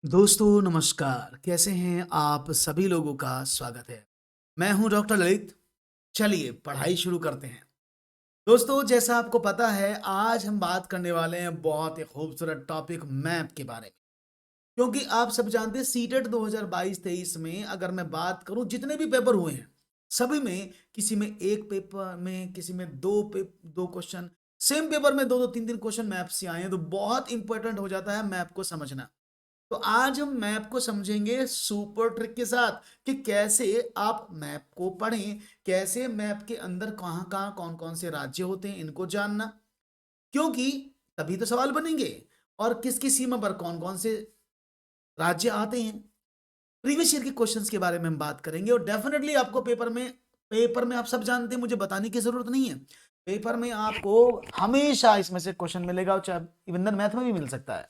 दोस्तों नमस्कार, कैसे हैं आप? सभी लोगों का स्वागत है। मैं हूं डॉक्टर ललित। चलिए पढ़ाई शुरू करते हैं। दोस्तों जैसा आपको पता है, आज हम बात करने वाले हैं बहुत ही खूबसूरत टॉपिक मैप के बारे में। क्योंकि आप सब जानते हैं सीटेट 2022-23 में अगर मैं बात करूं जितने भी पेपर हुए हैं, सभी में किसी में एक पेपर में, किसी में दो क्वेश्चन, सेम पेपर में दो दो तीन तीन क्वेश्चन मैप से आए हैं, तो बहुत इंपॉर्टेंट हो जाता है मैप को समझना। तो आज हम मैप को समझेंगे सुपर ट्रिक के साथ कि कैसे आप मैप को पढ़ें, कैसे मैप के अंदर कहाँ कहाँ कौन कौन से राज्य होते हैं इनको जानना, क्योंकि तभी तो सवाल बनेंगे। और किसकी सीमा पर कौन कौन से राज्य आते हैं, प्रीवियस ईयर के क्वेश्चंस के बारे में हम बात करेंगे। और डेफिनेटली आपको पेपर में आप सब जानते हैं, मुझे बताने की जरूरत नहीं है। पेपर में आपको हमेशा इसमें से क्वेश्चन मिलेगा, और चाहे इवन मैथ में भी मिल सकता है।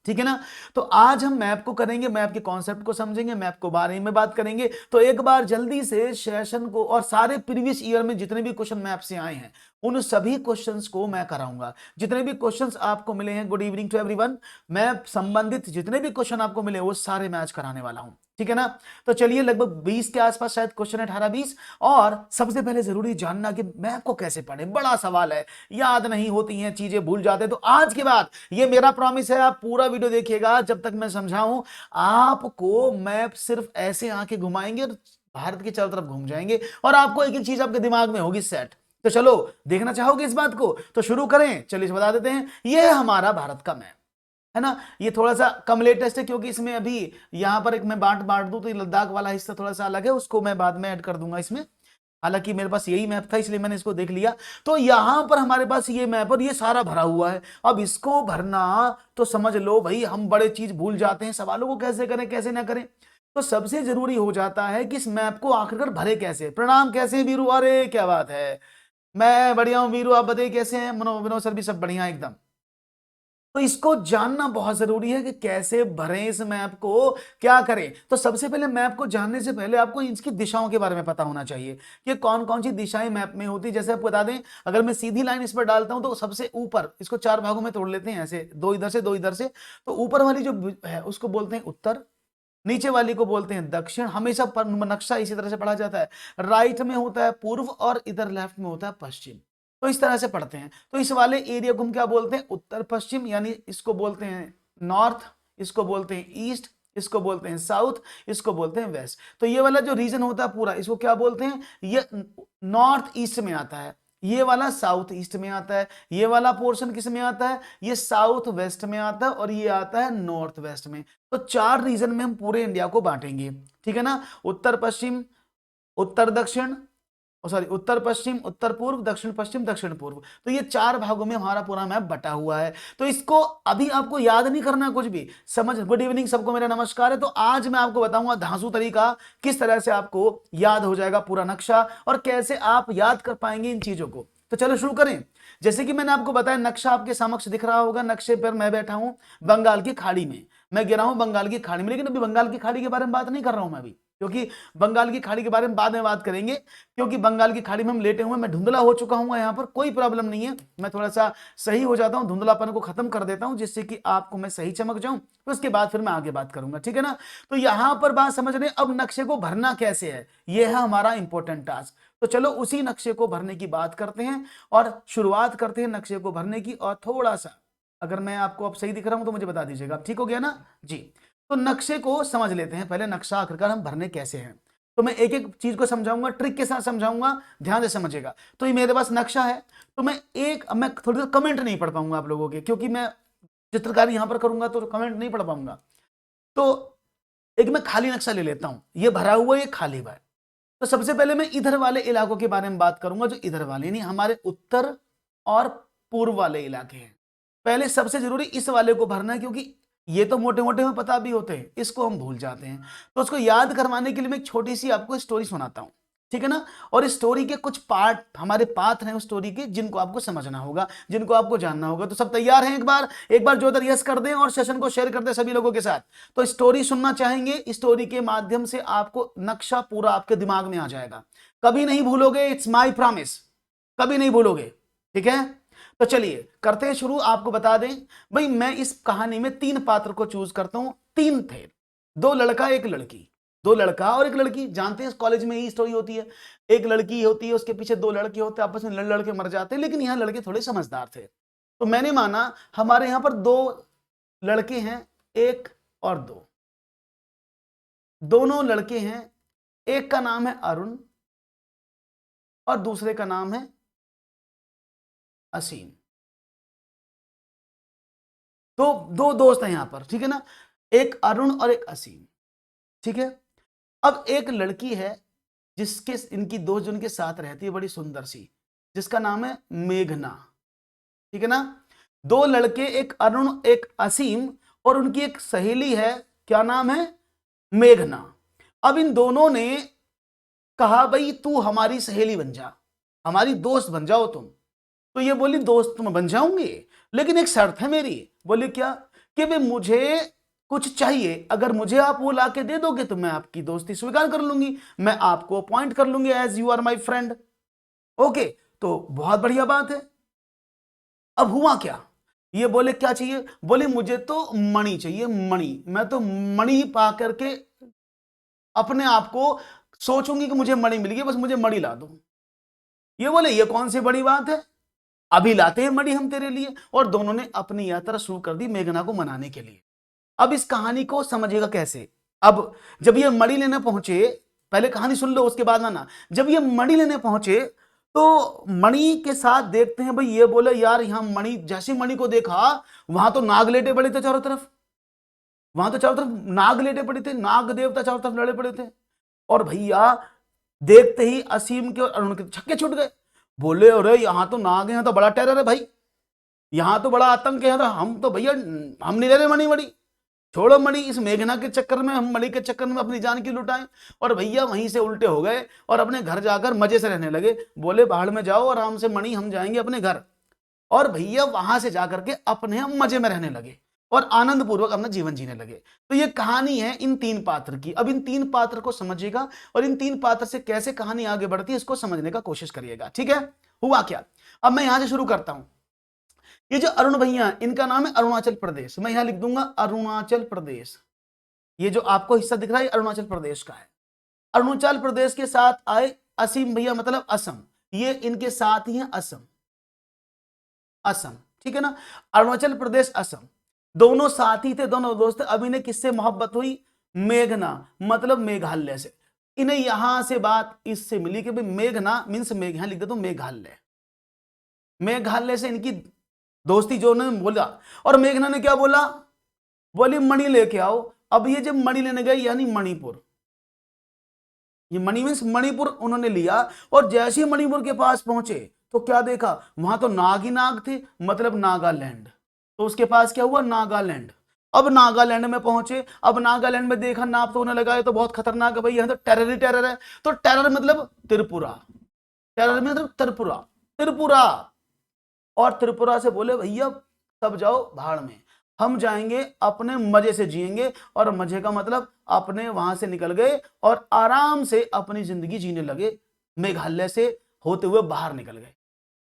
ठीक है ना। तो आज हम मैप को करेंगे, मैप के कॉन्सेप्ट को समझेंगे, मैप को बारे में बात करेंगे। तो एक बार जल्दी से सेशन को और सारे प्रीवियस ईयर में जितने भी क्वेश्चन मैप से आए हैं उन सभी क्वेश्चंस को मैं कराऊंगा। जितने भी क्वेश्चंस आपको मिले हैं, good evening to everyone, map संबंधित जितने भी क्वेश्चन आपको मिले वो सारे मैं आज कराने वाला हूं। ठीक है ना। तो चलिए, लगभग 20 के आसपास शायद क्वेश्चन है, 18-20। और सबसे पहले जरूरी जानना कि मैप को कैसे पढ़ें, बड़ा सवाल है, याद नहीं होती हैं चीजें, भूल जाते हैं। तो आज के बाद ये मेरा प्रॉमिस है, आप पूरा वीडियो देखिएगा जब तक मैं समझाऊं। आपको मैप सिर्फ ऐसे आंखें घुमाएंगे और भारत की चारों तरफ घूम जाएंगे, और आपको एक एक चीज आपके दिमाग में होगी सेट। तो चलो, देखना चाहोगे इस बात को? तो शुरू करें, चलिए बता देते हैं। ये हमारा भारत का मैप है ना। ये थोड़ा सा कम लेटेस्ट है, क्योंकि इसमें अभी यहां पर एक मैं बांट बांट दूं तो ये लद्दाख वाला हिस्सा थोड़ा सा अलग है, उसको मैं बाद में ऐड कर दूंगा इसमें। हालांकि मेरे पास यही मैप था इसलिए मैंने इसको देख लिया। तो यहां पर हमारे पास ये मैप और ये सारा भरा हुआ है। अब इसको भरना तो समझ लो भाई, हम बड़े चीज भूल जाते हैं, सवालों को कैसे करें कैसे ना करें। तो सबसे जरूरी हो जाता है कि इस मैप को आखिरकार भरे कैसे। प्रणाम, कैसे हैं वीरू? अरे क्या बात है, मैं बढ़िया हूं वीरू, आप बताइए कैसे हैं? विनोद सर भी सब बढ़िया एकदम। तो इसको जानना बहुत जरूरी है कि कैसे भरें इस मैप को, क्या करें। तो सबसे पहले मैप को जानने से पहले आपको इसकी दिशाओं के बारे में पता होना चाहिए कि कौन कौन सी दिशाएं मैप में होती है। जैसे आपको बता दें, अगर मैं सीधी लाइन इस पर डालता हूं तो सबसे ऊपर, इसको चार भागों में तोड़ लेते हैं ऐसे, दो इधर से दो इधर से। तो ऊपर वाली जो है उसको बोलते हैं उत्तर, नीचे वाली को बोलते हैं दक्षिण। हमेशा पर नक्शा इसी तरह से पढ़ा जाता है, राइट में होता है पूर्व और इधर लेफ्ट में होता है पश्चिम। तो इस तरह से पढ़ते हैं। तो इस वाले एरिया को हम क्या बोलते हैं? उत्तर पश्चिम, यानी इसको बोलते हैं नॉर्थ, इसको बोलते हैं ईस्ट, इसको बोलते हैं साउथ, इसको बोलते हैं वेस्ट। तो ये वाला जो रीजन होता है पूरा, इसको क्या बोलते हैं? ये नॉर्थ ईस्ट में आता है, ये वाला साउथ ईस्ट में आता है, ये वाला पोर्शन किस में आता है? ये साउथ वेस्ट में आता है, और ये आता है नॉर्थ वेस्ट में। तो चार रीजन में हम पूरे इंडिया को बांटेंगे। ठीक है ना। उत्तर पश्चिम, उत्तर दक्षिण, सॉरी उत्तर पश्चिम, उत्तर पूर्व, दक्षिण पश्चिम, दक्षिण पूर्व। तो ये चार भागों में हमारा पूरा मैप बटा हुआ है। तो इसको अभी आपको याद नहीं करना कुछ भी, समझ। गुड इवनिंग सबको, मेरा नमस्कार है। तो आज मैं आपको बताऊंगा धांसू तरीका, किस तरह से आपको याद हो जाएगा पूरा नक्शा और कैसे आप याद कर पाएंगे इन चीजों को। तो चलो शुरू करें। जैसे कि मैंने आपको बताया, नक्शा आपके समक्ष दिख रहा होगा। नक्शे पर मैं बैठा हूं बंगाल की खाड़ी में, मैं गिरा हूं बंगाल की खाड़ी में। लेकिन अभी बंगाल की खाड़ी के बारे में बात नहीं कर रहा हूं मैं अभी, क्योंकि बंगाल की खाड़ी के बारे में बाद में बात करेंगे। क्योंकि बंगाल की खाड़ी में हम लेटे हुए, मैं धुंधला हो चुका हूं, यहाँ पर कोई प्रॉब्लम नहीं है। मैं थोड़ा सा सही हो जाता हूं, धुंधलापन को खत्म कर देता हूं, जिससे कि आपको मैं सही चमक जाऊं। तो उसके बाद फिर मैं आगे बात करूंगा, ठीक है ना। तो यहां पर बात समझ रहे हैं। अब नक्शे को भरना कैसे है, यह है हमारा इंपॉर्टेंट टास्क। तो चलो उसी नक्शे को भरने की बात करते हैं और शुरुआत करते हैं नक्शे को भरने की। और थोड़ा सा, अगर मैं आपको अब सही दिख रहा हूं तो मुझे बता दीजिएगा, ठीक हो गया ना जी। तो नक्शे को समझ लेते हैं पहले, नक्शा आखिरकार हम भरने कैसे हैं। तो मैं एक एक चीज को समझाऊंगा, ट्रिक के साथ समझाऊंगा, ध्यान से समझिएगा। तो ये मेरे पास नक्शा है। तो मैं थोड़ी देर कमेंट नहीं पढ़ पाऊंगा आप लोगों के, क्योंकि मैं चित्रकारी यहां पर करूंगा तो कमेंट नहीं पढ़ पाऊंगा। तो एक मैं खाली नक्शा ले लेता हूं, ये भरा हुआ, ये खाली हुआ है। तो सबसे पहले मैं इधर वाले इलाकों के बारे में बात करूंगा, जो इधर वाले यानी हमारे उत्तर और पूर्व वाले इलाके हैं। पहले सबसे जरूरी इस वाले को भरना है, क्योंकि ये तो मोटे मोटे में पता भी होते हैं, इसको हम भूल जाते हैं। तो उसको याद करवाने के लिए मैं एक छोटी सी आपको स्टोरी सुनाता हूं, ठीक है ना। और इस स्टोरी के कुछ पार्ट, हमारे पात्र हैं उस स्टोरी के, जिनको आपको समझना होगा, जिनको आपको जानना होगा। तो सब तैयार हैं? एक बार जोरदार यस कर दें और सेशन को शेयर कर दें सभी लोगों के साथ। तो स्टोरी सुनना चाहेंगे, स्टोरी के माध्यम से आपको नक्शा पूरा आपके दिमाग में आ जाएगा, कभी नहीं भूलोगे, इट्स माई प्रॉमिस, कभी नहीं भूलोगे, ठीक है। तो चलिए करते हैं शुरू। आपको बता दें भाई, मैं इस कहानी में 3 पात्र को चूज करता हूं। 3 थे, 2 लड़का 1 लड़की, 2 लड़का और 1 लड़की। जानते हैं कॉलेज में यही स्टोरी होती है, एक लड़की होती है, उसके पीछे 2 लड़के होते हैं, आपस में लड़ लड़ के मर जाते हैं। लेकिन यहाँ लड़के थोड़े समझदार थे, तो मैंने माना हमारे यहाँ पर 2 लड़के हैं, 1 और 2, दोनों लड़के हैं। एक का नाम है अरुण और दूसरे का नाम है असीम। तो 2 दोस्त हैं यहां पर, ठीक है ना, एक अरुण और एक असीम, ठीक है। अब एक लड़की है जिसके इनकी दोस्त जो इनके साथ रहती है, बड़ी सुंदर सी, जिसका नाम है मेघना, ठीक है ना। 2 लड़के, एक अरुण एक असीम, और उनकी एक सहेली है, क्या नाम है, मेघना। अब इन दोनों ने कहा भाई तू हमारी सहेली बन जा, हमारी दोस्त बन जाओ तुम। तो ये बोली दोस्त तुम बन जाऊंगी, लेकिन एक शर्त है मेरी। बोले क्या, कि भाई मुझे कुछ चाहिए, अगर मुझे आप वो ला के दे दोगे तो मैं आपकी दोस्ती स्वीकार कर लूंगी, मैं आपको अपॉइंट कर लूंगी as you are my friend. Okay, तो बहुत बढ़िया बात है। अब हुआ क्या, ये बोले क्या चाहिए, बोले मुझे तो मणि चाहिए, मणि, मैं तो मणि पा करके अपने आप को सोचूंगी कि मुझे मणि मिल गई, बस मुझे मणि ला दो। ये बोले ये कौन सी बड़ी बात है, अभी लाते हैं मणि हम तेरे लिए। और दोनों ने अपनी यात्रा शुरू कर दी मेघना को मनाने के लिए। अब इस कहानी को समझिएगा कैसे। अब जब ये मणि लेने पहुंचे, पहले कहानी सुन लो उसके बाद माना। जब ये मणि लेने पहुंचे तो मणि के साथ देखते हैं भाई, ये बोले यार यहाँ मणि, जैसे मणि को देखा वहां तो नाग लेटे पड़े थे चारों तरफ, वहां तो चारों तरफ नाग लेटे पड़े थे, नाग देवता चारों तरफ लड़े पड़े थे। और भैया देखते ही असीम के और अरुण के छक्के छूट गए। बोले अरे यहाँ तो नाग है, यहाँ तो बड़ा टेरर है भाई, यहाँ तो बड़ा आतंक है, तो हम तो भैया हम नहीं ले रहे मणि, मणि छोड़ो, मणि इस मेघना के चक्कर में, हम मणि के चक्कर में अपनी जान की लुटाएं। और भैया वहीं से उल्टे हो गए और अपने घर जाकर मजे से रहने लगे। बोले बाहर में जाओ आराम से मणि, हम जाएंगे अपने घर। और भैया वहां से जाकर के अपने हम मजे में रहने लगे और आनंद पूर्वक अपना जीवन जीने लगे। तो ये कहानी है इन 3 पात्र की। अब इन 3 पात्र को समझिएगा और इन 3 पात्र से कैसे कहानी आगे बढ़ती है इसको समझने का कोशिश करिएगा, ठीक है। हुआ क्या, अब मैं यहां से शुरू करता हूं। ये जो अरुण भैया, इनका नाम है अरुणाचल प्रदेश, मैं यहां लिख दूंगा अरुणाचल प्रदेश। ये जो आपको हिस्सा दिख रहा है अरुणाचल प्रदेश का है। अरुणाचल प्रदेश के साथ आए असीम भैया, मतलब असम, ये इनके साथ ही है असम, असम, ठीक है ना। अरुणाचल प्रदेश असम, दोनों साथी थे, दोनों दोस्त। अब इन्हें किससे मोहब्बत हुई, मेघना, मतलब मेघालय से। इन्हें यहां से बात इससे मिली कि भाई मेघना मीन्स मेघ, यहां लिख देता हूं मेघालय, मेघालय से इनकी दोस्ती जो उन्होंने बोला। और मेघना ने क्या बोला, बोली मणि लेके आओ। अब ये जब मणि लेने गए यानी मणिपुर, ये मणि मीन्स मणिपुर उन्होंने लिया। और जैसे ही मणिपुर के पास पहुंचे तो क्या देखा, वहां तो नाग ही नाग थे, मतलब नागालैंड। तो उसके पास क्या हुआ, नागालैंड। अब नागालैंड में पहुंचे, अब नागालैंड में देखा नाप तो उन्हें लगा ये तो बहुत खतरनाक है भाई, यहाँ तो टेरर ही टेरर है। तो टेरर मतलब त्रिपुरा, टेरर मतलब त्रिपुरा, त्रिपुरा। और त्रिपुरा से बोले भैया सब जाओ भाड़ में, हम जाएंगे अपने मजे से जिएंगे। और मजे का मतलब अपने वहां से निकल गए और आराम से अपनी जिंदगी जीने लगे, मेघालय से होते हुए बाहर निकल गए।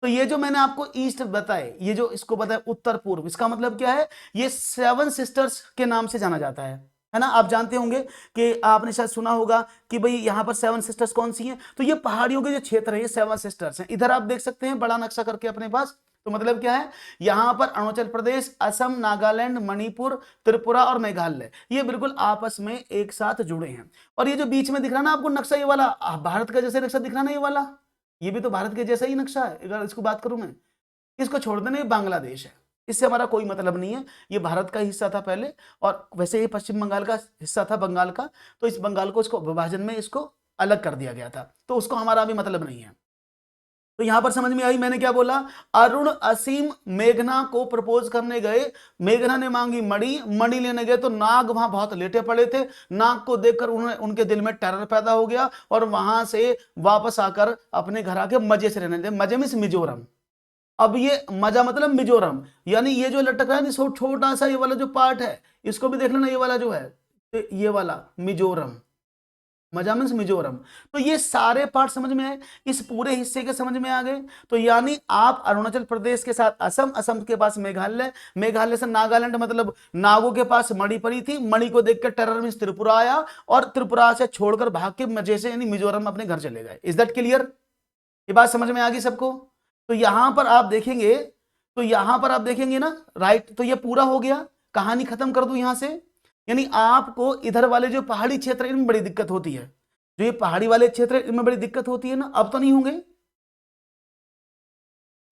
तो ये जो मैंने आपको ईस्ट बताए, ये जो इसको बताया उत्तर पूर्व, इसका मतलब क्या है, ये 7 सिस्टर्स के नाम से जाना जाता है ना। आप जानते होंगे कि आपने शायद सुना होगा कि भाई यहाँ पर 7 सिस्टर्स कौन सी हैं। तो ये पहाड़ियों के जो क्षेत्र है ये 7 सिस्टर्स हैं। इधर आप देख सकते हैं बड़ा नक्शा करके अपने पास। तो मतलब क्या है, यहां पर अरुणाचल प्रदेश, असम, नागालैंड, मणिपुर, त्रिपुरा और मेघालय ये बिल्कुल आपस में एक साथ जुड़े हैं। और ये जो बीच में दिख रहा है ना आपको नक्शा, ये वाला भारत का जैसे नक्शा दिख रहा ना, ये वाला, ये भी तो भारत के जैसा ही नक्शा है। अगर इसको बात करूं मैं, इसको छोड़ देना, ये बांग्लादेश है, इससे हमारा कोई मतलब नहीं है। ये भारत का हिस्सा था पहले, और वैसे ये पश्चिम बंगाल का हिस्सा था, बंगाल का। तो इस बंगाल को, इसको विभाजन में इसको अलग कर दिया गया था, तो उसको हमारा अभी मतलब नहीं है। तो यहां पर समझ में आई मैंने क्या बोला, अरुण असीम मेघना को प्रपोज करने गए, मेघना ने मांगी मणि, मणि लेने गए तो नाग वहां बहुत लेटे पड़े थे। नाग को देखकर उन्हें, उनके दिल में टेरर पैदा हो गया और वहां से वापस आकर अपने घर आके मजे से रहने लगे। मजे में मिजोरम, अब ये मजा मतलब मिजोरम, यानी ये जो लटक रहा है छोटा सा ये वाला जो पार्ट है, इसको भी देख लेना, ये वाला जो है, ये वाला मिजोरम, मजा मीन्स मिजोरम। तो ये सारे पार्ट समझ में आए, इस पूरे हिस्से के समझ में आ गए। तो यानी आप अरुणाचल प्रदेश के साथ असम, असम के पास मेघालय, मेघालय से नागालैंड, मतलब नागो के पास मणिपुरी थी, मणि को देखकर टेरर मीन्स त्रिपुरा आया, और त्रिपुरा से छोड़कर भाग के मजे से यानी मिजोरम अपने घर चले गए। Is that clear? ये बात समझ में आ गई सबको? तो यहां पर आप देखेंगे, तो यहां पर आप देखेंगे ना, राइट, तो ये पूरा हो गया, कहानी खत्म कर दूं यहां से। यानी आपको इधर वाले जो पहाड़ी क्षेत्र इनमें बड़ी दिक्कत होती है, जो ये पहाड़ी वाले क्षेत्र इनमें बड़ी दिक्कत होती है ना, अब तो नहीं होंगे।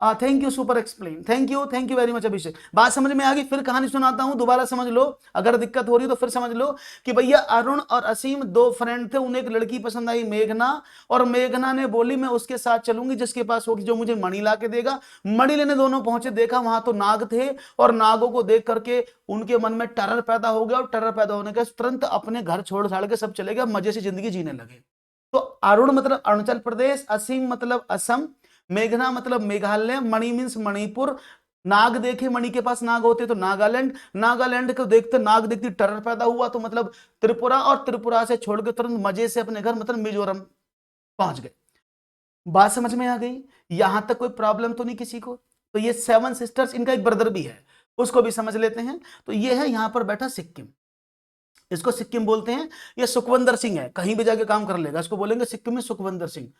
Thank you, super explain, thank you very much Abhishek. बात समझ में आ गई? फिर कहानी सुनाता हूं, दोबारा समझ लो, अगर दिक्कत हो रही तो फिर समझ लो कि भैया अरुण और असीम दो फ्रेंड थे, उन्हें एक लड़की पसंद आई मेघना, और मेघना ने बोली मैं उसके साथ चलूंगी जिसके पास होगी, जो मुझे मणि ला के देगा। मणि लेने दोनों पहुंचे, देखा वहां तो नाग थे, और नागों को देख करके उनके मन में टेरर पैदा हो गया, और टेरर पैदा होने के तुरंत अपने घर छोड़ छाड़ के सब चले गए, मजे से जिंदगी जीने लगे। तो अरुण मतलब अरुणाचल प्रदेश, असीम मतलब असम, मेघना मतलब मेघालय, मणि मीन्स मणिपुर, नाग देखे मणि के पास नाग होते तो नागालैंड, नागालैंड को देखते नाग देखती टेरर पैदा हुआ, तो मतलब त्रिपुरा, और त्रिपुरा से छोड़ के तुरंत मजे से अपने घर मतलब मिजोरम पहुंच गए। बात समझ में आ गई? यहां तक कोई प्रॉब्लम तो नहीं किसी को? तो ये 7 सिस्टर्स, इनका एक ब्रदर भी है, उसको भी समझ लेते हैं। तो ये है यहां पर बैठा सिक्किम, इसको सिक्किम बोलते हैं। ये सुखविंदर सिंह है, कहीं भी जाके काम कर लेगा, इसको बोलेंगे सिक्किम में सुखविंदर सिंह।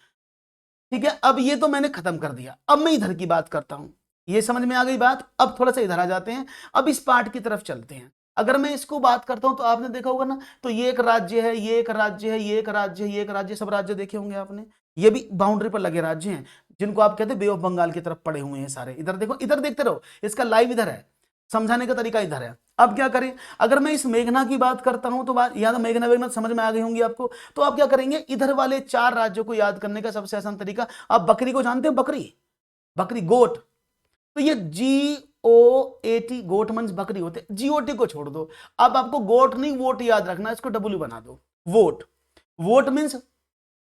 ठीक है, अब ये तो मैंने खत्म कर दिया, अब मैं इधर की बात करता हूं। ये समझ में आ गई बात? अब थोड़ा सा इधर आ जाते हैं, अब इस पार्ट की तरफ चलते हैं। अगर मैं इसको बात करता हूं तो आपने देखा होगा ना, तो ये एक राज्य है, ये एक राज्य है, ये एक राज्य है, ये एक राज्य, सब राज्य देखे होंगे आपने। ये भी बाउंड्री पर लगे राज्य हैं, जिनको आप कहते हैं बे ऑफ बंगाल की तरफ पड़े हुए हैं सारे। इधर देखो, इधर देखते रहो, इसका लाइव इधर है, समझाने का तरीका इधर है। अब क्या करें, अगर मैं इस मेघना की बात करता हूं तो बात याद, मेघना वेघना समझ में आ गई होंगी आपको। तो आप क्या करेंगे, इधर वाले 4 राज्यों को याद करने का सबसे आसान तरीका, आप बकरी को जानते हो, बकरी, बकरी गोट, तो ये GOAT, गोट मींस बकरी होते, GOT को छोड़ दो। अब आपको गोट नहीं वोट याद रखना, इसको W बना दो, vote. Vote means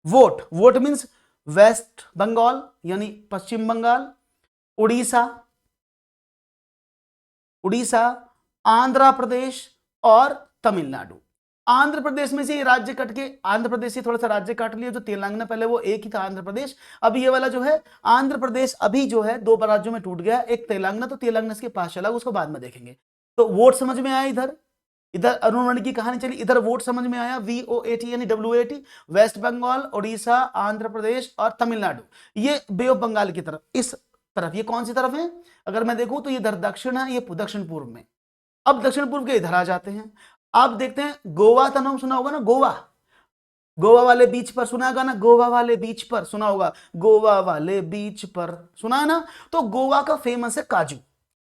vote, vote means West Bengal यानी पश्चिम बंगाल, उड़ीसा, उड़ीसा, आंध्र प्रदेश और तमिलनाडु। आंध्र प्रदेश में से ये राज्य कट के, आंध्र प्रदेश से थोड़ा सा राज्य काट लिया, जो तेलंगाना पहले वो एक ही था आंध्र प्रदेश, अब ये वाला जो है आंध्र प्रदेश अभी जो है 2 राज्यों में टूट गया, एक तेलंगाना, तो तेलंगाना इसके पास चला, उसको बाद में देखेंगे। तो वोट समझ में आया इधर, इधर अरुण की कहानी चली, इधर वोट समझ में आया, VOAT यानी WAT, वेस्ट बंगाल, उड़ीसा, आंध्र प्रदेश और तमिलनाडु, ये बे ऑफ बंगाल की तरफ, इस तरफ, ये कौन सी तरफ है? अगर मैं देखूं तो ये इधर दक्षिण है, ये दक्षिण पूर्व में। अब दक्षिण पूर्व के इधर आ जाते हैं, आप देखते हैं गोवा का नाम सुना होगा ना, गोवा, गोवा वाले बीच पर सुना होगा ना, गोवा वाले बीच पर सुना होगा, गोवा वाले बीच पर सुना है ना। तो गोवा का फेमस है काजू,